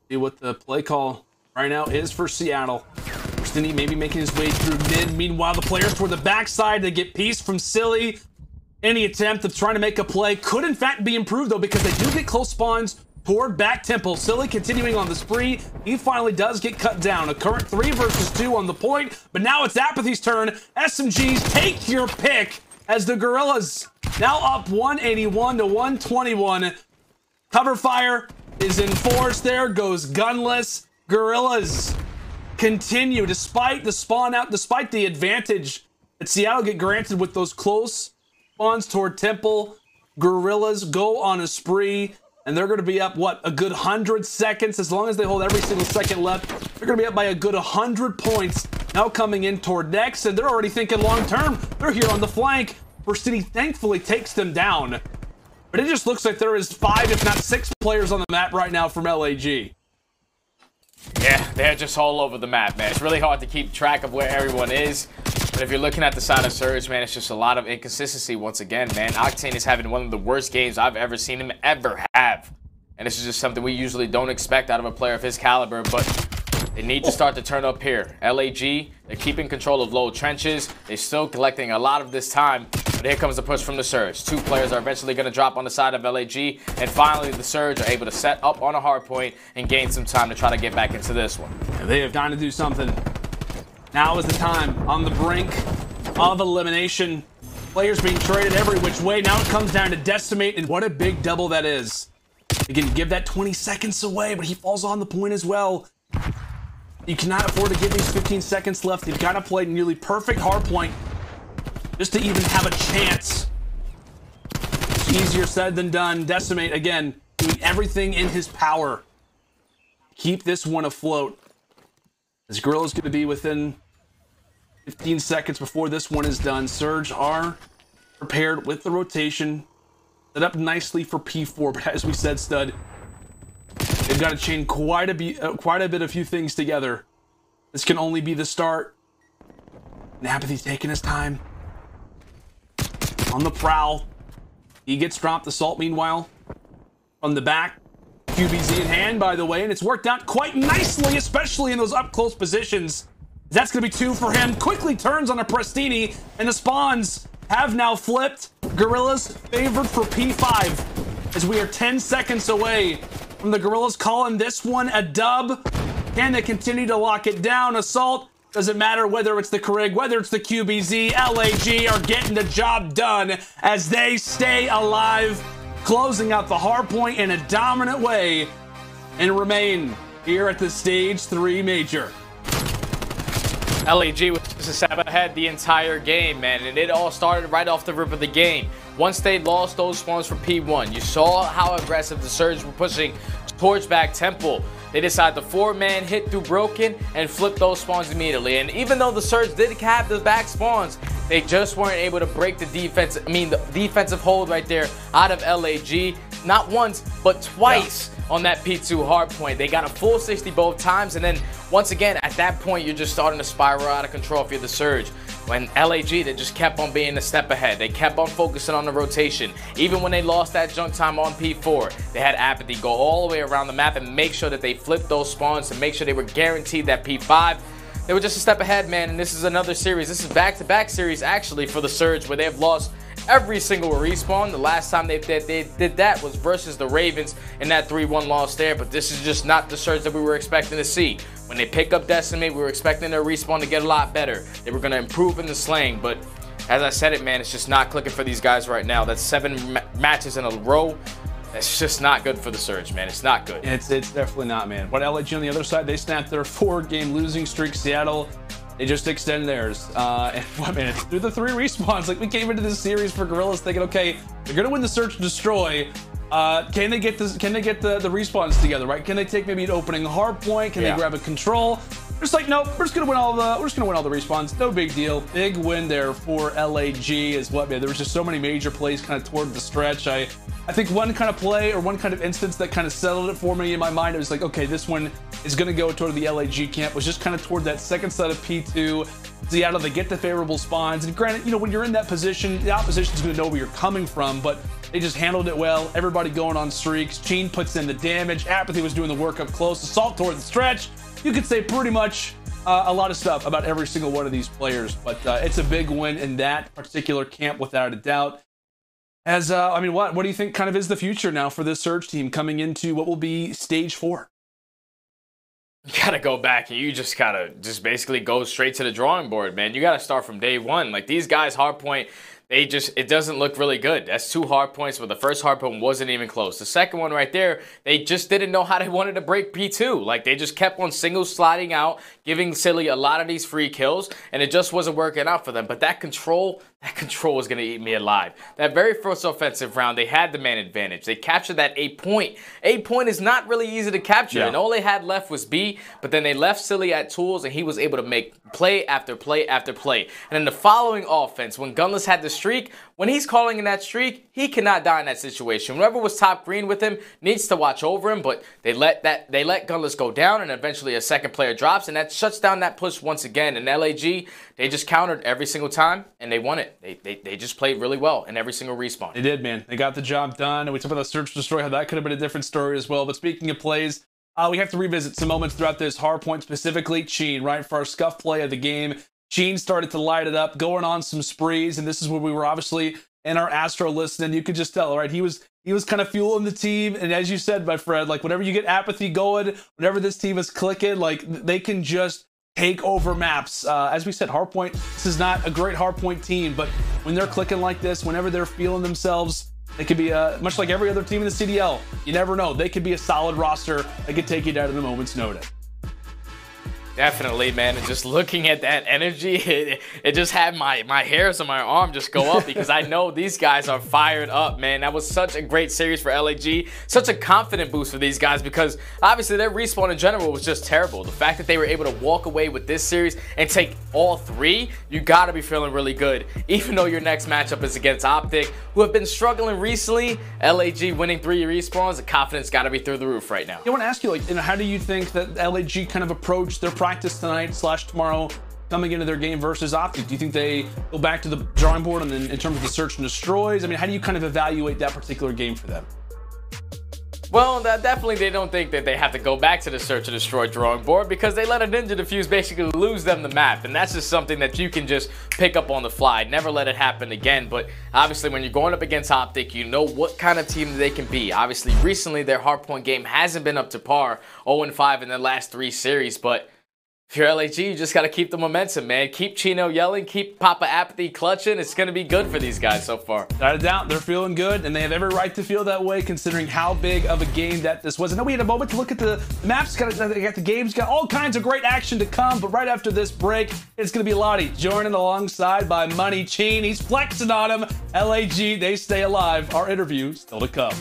See what the play call right now is for Seattle. Prestinni maybe making his way through mid. Meanwhile, the players toward the backside, they get piece from Silly. Any attempt of trying to make a play could in fact be improved though, because they do get close spawns toward back temple. Silly continuing on the spree. He finally does get cut down. A current 3 versus 2 on the point, but now it's aBeZy's turn. SMGs, take your pick as the Guerrillas now up 181 to 121. Cover fire is enforced. There goes Gunless. Guerrillas continue despite the spawn out, despite the advantage that Seattle get granted with those close spawns toward temple. Guerrillas go on a spree, and they're going to be up, what, a good 100 seconds? As long as they hold every single second left, they're going to be up by a good 100 points. Now coming in toward next, and they're already thinking long term. They're here on the flank. Prestinni thankfully takes them down. But it just looks like there is 5, if not 6 players on the map right now from LAG. Yeah, they're just all over the map, man. It's really hard to keep track of where everyone is. But if you're looking at the side of Surge, man, it's just a lot of inconsistency once again, man. Octane is having one of the worst games I've ever seen him ever have. And this is just something we usually don't expect out of a player of his caliber, but they need to start to turn up here. LAG, they're keeping control of low trenches. They're still collecting a lot of this time. But here comes the push from the Surge. 2 players are eventually going to drop on the side of LAG. And finally, the Surge are able to set up on a hard point and gain some time to try to get back into this one. And they have time to do something. Now is the time on the brink of elimination. Players being traded every which way. Now it comes down to Decemate, and what a big double that is. You can give that 20 seconds away, but he falls on the point as well. You cannot afford to give these 15 seconds left. You've got to play nearly perfect hard point just to even have a chance. It's easier said than done. Decemate, again, doing everything in his power. Keep this one afloat. This Guerrilla's going to be within 15 seconds before this one is done. Surge are prepared with the rotation. Set up nicely for P4, but as we said, Stud, they've got to chain quite a bit of few things together. This can only be the start. And aBeZy's taking his time. On the prowl. He gets dropped. Assault, meanwhile, from the back. QBZ in hand, by the way, and it's worked out quite nicely, especially in those up-close positions. That's going to be 2 for him. Quickly turns on a Prestinni, and the spawns have now flipped. Guerrillas favored for P5 as we are 10 seconds away from the Guerrillas calling this one a dub. Can they continue to lock it down? Assault, doesn't matter whether it's the Krig, whether it's the QBZ, LAG are getting the job done as they stay alive, closing out the hard point in a dominant way and remain here at the Stage 3 Major. LAG was just a step ahead the entire game, man, and it all started right off the rip of the game. Once they lost those spawns for P1, you saw how aggressive the Surge were pushing towards back Temple. They decided the 4-man hit through Broken and flip those spawns immediately. And even though the Surge did have the back spawns, they just weren't able to break the defensive hold right there out of LAG. Not once, but twice on that P2 hard point. They got a full 60 both times, and then once again, at that point, you're just starting to spiral out of control if you're the Surge. When LAG, they just kept on being a step ahead. They kept on focusing on the rotation. Even when they lost that junk time on P4, they had aBeZy go all the way around the map and make sure that they flipped those spawns to make sure they were guaranteed that P5. They were just a step ahead, man, and this is another series. This is back-to-back series, actually, for the Surge, where they have lost every single respawn. The last time they did that was versus the Ravens in that 3-1 loss there, but this is just not the Surge that we were expecting to see. When they pick up Decimate, we were expecting their respawn to get a lot better. They were going to improve in the slaying, but as I said it, man, it's just not clicking for these guys right now. That's 7 matches in a row. That's just not good for the Surge, man. It's not good. It's definitely not, man. What LAG on the other side, they snapped their 4-game losing streak. Seattle, they just extend theirs. And what, man, it's through the 3 respawns. Like, we came into this series for Guerrillas thinking, okay, they're gonna win the Search and Destroy. Can they get this? Can they get the respawns together? Right? Can they take maybe an opening hard point? Can they grab a control? Just like, nope, we're just gonna win all the respawns. No big deal. Big win there for LAG is what, man. There was just so many major plays kind of toward the stretch. I think one kind of play or one kind of instance that kind of settled it for me in my mind. It was like, okay, this one is gonna go toward the LAG camp. Was just kind of toward that second set of P2. Seattle, they get the favorable spawns. And granted, you know, when you're in that position, the opposition's gonna know where you're coming from, but they just handled it well. Everybody going on streaks. Cheen puts in the damage. aBeZy was doing the work up close. Assault toward the stretch. You could say pretty much a lot of stuff about every single one of these players, but it's a big win in that particular camp without a doubt. As I mean, what do you think kind of is the future now for this Surge team coming into what will be Stage 4? You gotta go back and you just gotta basically go straight to the drawing board, man. You gotta start from day one. Like, these guys, hardpoint, it doesn't look really good. That's 2 hard points, but the first hard point wasn't even close. The second one right there, they just didn't know how they wanted to break P2. Like, they just kept on single sliding out, giving Silly a lot of these free kills, and it just wasn't working out for them. But that control was going to eat me alive. That very first offensive round, they had the man advantage. They captured that 8 point. 8 point is not really easy to capture, and all they had left was B, but then they left Silly at tools, and he was able to make play after play after play. And in the following offense, when Gunless had the streak, when he's calling in that streak, he cannot die in that situation. Whoever was top green with him needs to watch over him, but they let Gunless go down, and eventually a second player drops, and that shuts down that push once again. And LAG, they just countered every single time, and they won it. They just played really well in every single respawn. They did, man. They got the job done, and we talked about the Search Destroy, how that could have been a different story as well. But speaking of plays, we have to revisit some moments throughout this hardpoint, specifically Cheen, right? For our scuff play of the game, Cheen started to light it up, going on some sprees, and this is where we were obviously in our Astro listening. You could just tell, right? He was kind of fueling the team, and as you said, my friend, like, whenever you get aBeZy going, whenever this team is clicking, like, they can just take over maps. As we said, hardpoint, this is not a great hardpoint team, but when they're clicking like this, whenever they're feeling themselves, they could be much like every other team in the CDL. You never know. They could be a solid roster that could take you down at a moment's notice. Definitely, man. And just looking at that energy, it just had my hairs on my arm just go up because I know these guys are fired up, man. That was such a great series for LAG. Such a confident boost for these guys because obviously their respawn in general was just terrible. The fact that they were able to walk away with this series and take all 3, you gotta be feeling really good. Even though your next matchup is against OpTic, who have been struggling recently, LAG winning 3 respawns, the confidence gotta be through the roof right now. I want to ask you, like, how do you think that LAG kind of approached their practice tonight / tomorrow coming into their game versus OpTic? Do you think they go back to the drawing board and then in terms of the search and destroys? I mean, how do you kind of evaluate that particular game for them? Well, definitely they don't think that they have to go back to the search and destroy drawing board because they let a ninja defuse basically lose them the map, and that's just something that you can just pick up on the fly. Never let it happen again. But obviously when you're going up against OpTic, you know what kind of team they can be. Obviously recently their hardpoint game hasn't been up to par, 0-5 in their last 3 series, but if you're LAG, you just got to keep the momentum, man. Keep Chino yelling, keep Papa Apathy clutching. It's going to be good for these guys so far. Without a doubt, they're feeling good, and they have every right to feel that way considering how big of a game that this was. I know we had a moment to look at the maps, got the games, got all kinds of great action to come, but right after this break, it's going to be Lottie joining alongside by Money Cheen. He's flexing on him. LAG, they stay alive. Our interview still to come.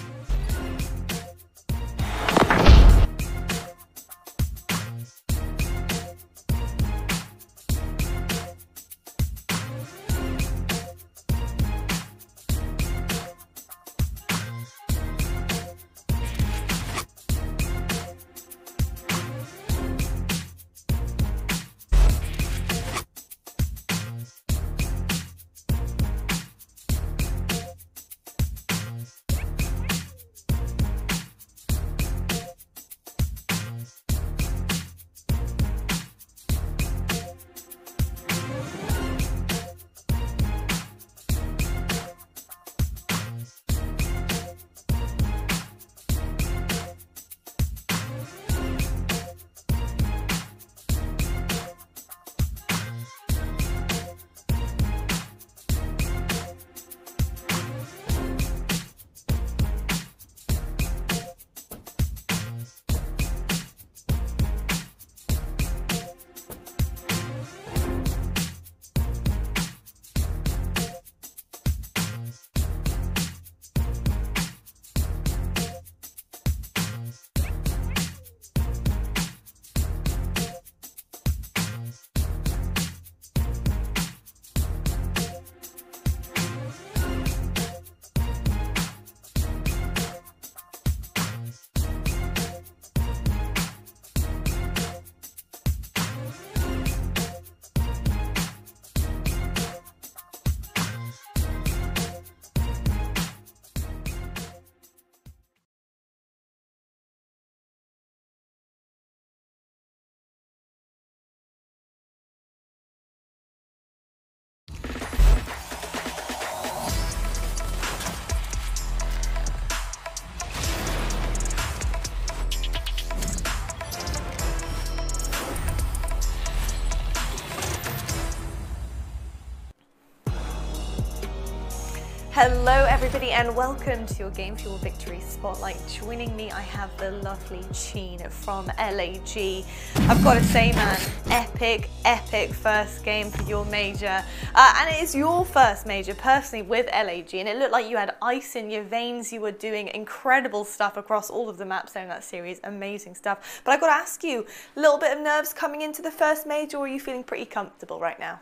Hello everybody and welcome to your Game Fuel Victory Spotlight. Joining me I have the lovely Cheen from LAG. I've got to say, man, epic first game for your major. And it is your first major personally with LAG, and it looked like you had ice in your veins. You were doing incredible stuff across all of the maps there in that series. Amazing stuff. But I've got to ask you, a little bit of nerves coming into the first major, or are you feeling pretty comfortable right now?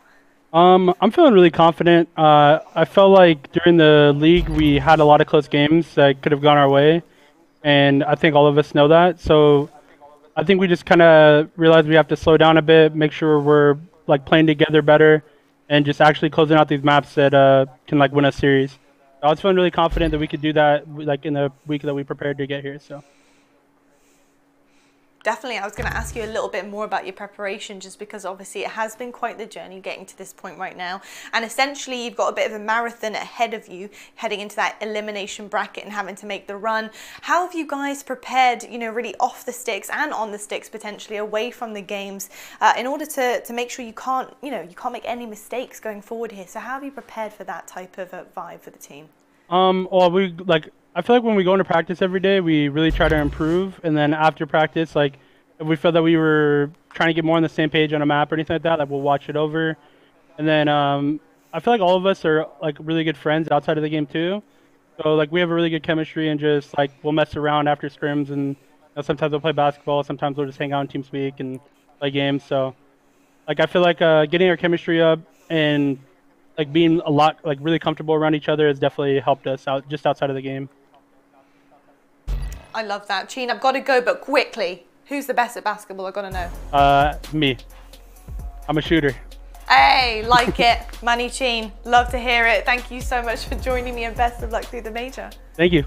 I'm feeling really confident. I felt like during the league we had a lot of close games that could have gone our way, and I think all of us know that. So I think we just kind of realized we have to slow down a bit, make sure we're like playing together better, and just actually closing out these maps that can like win a series. So I was feeling really confident that we could do that like in the week that we prepared to get here. So. Definitely, I was going to ask you a little bit more about your preparation, just because obviously it has been quite the journey getting to this point right now, and essentially you've got a bit of a marathon ahead of you heading into that elimination bracket and having to make the run. How have you guys prepared, you know, really off the sticks and on the sticks potentially away from the games in order to make sure you can't make any mistakes going forward here? So how have you prepared for that type of a vibe for the team? Well, I feel like when we go into practice every day, we really try to improve, and then after practice, like, if we feel that we were trying to get more on the same page on a map or anything like that, like we'll watch it over. And then I feel like all of us are like really good friends outside of the game too. So like we have a really good chemistry, and just like we'll mess around after scrims, and sometimes we'll play basketball, sometimes we'll just hang out in TeamSpeak and play games. So like I feel like getting our chemistry up and like being a lot like really comfortable around each other has definitely helped us out just outside of the game. I love that. Cheen, I've got to go, but quickly, who's the best at basketball? I've got to know. Me. I'm a shooter. Hey, like it. Manny Cheen, love to hear it. Thank you so much for joining me, and best of luck through the major. Thank you.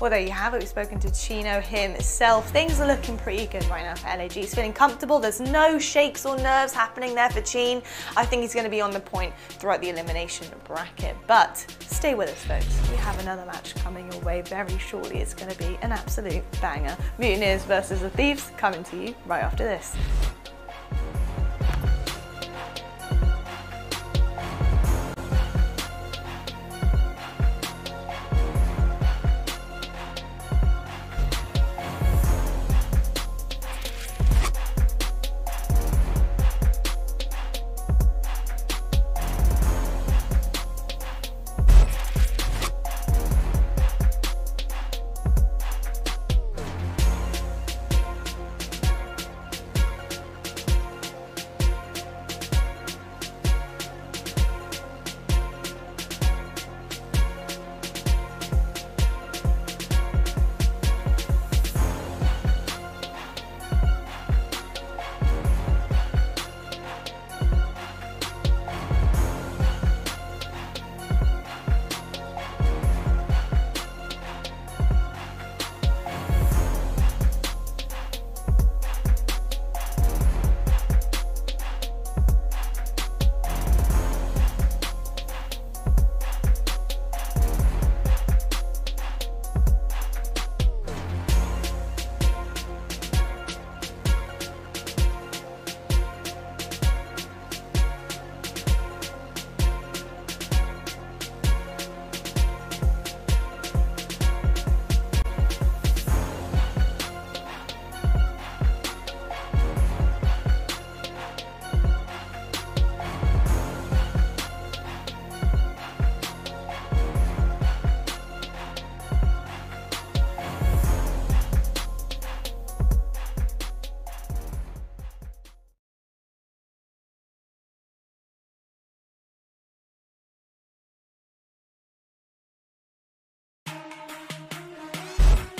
Well, there you have it. We've spoken to Chino himself. Things are looking pretty good right now for LAG. He's feeling comfortable. There's no shakes or nerves happening there for Cheen. I think he's going to be on the point throughout the elimination bracket. But stay with us, folks. We have another match coming your way very shortly. It's going to be an absolute banger. Mutineers versus the Thieves coming to you right after this.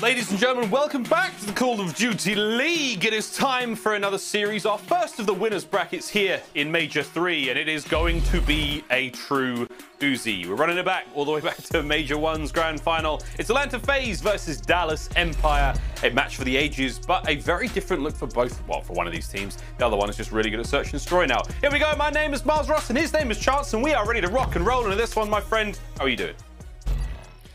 Ladies and gentlemen, welcome back to the Call of Duty League. It is time for another series, our first of the winners brackets here in Major 3, and it is going to be a true doozy. We're running it back all the way back to Major 1's grand final. It's Atlanta FaZe versus Dallas Empire, a match for the ages, but a very different look for both, well, for one of these teams. The other one is just really good at search and destroy now. Here we go. My name is Miles Ross, and his name is Chance, and we are ready to rock and roll into this one, my friend. How are you doing?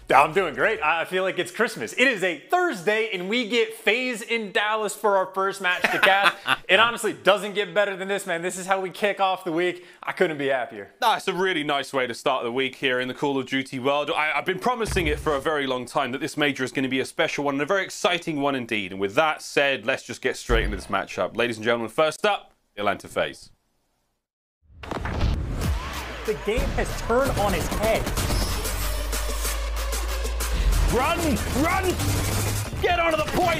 I'm doing great. I feel like it's Christmas. It is a Thursday, and we get FaZe in Dallas for our first match to cast. It honestly doesn't get better than this, man. This is how we kick off the week. I couldn't be happier. That's a really nice way to start the week here in the Call of Duty world. I've been promising it for a very long time that this major is going to be a special one and a very exciting one indeed. And with that said, let's just get straight into this matchup. Ladies and gentlemen, first up, the Atlanta FaZe. The game has turned on its head. Run! Run! Get onto the point!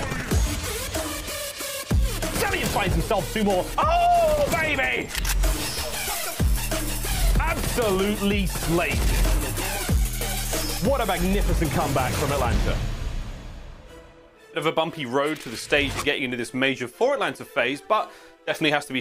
Cellium finds himself 2 more. Oh, baby! Absolutely slayed. What a magnificent comeback from Atlanta. Bit of a bumpy road to the stage to getting into this major for Atlanta FaZe, but definitely has to be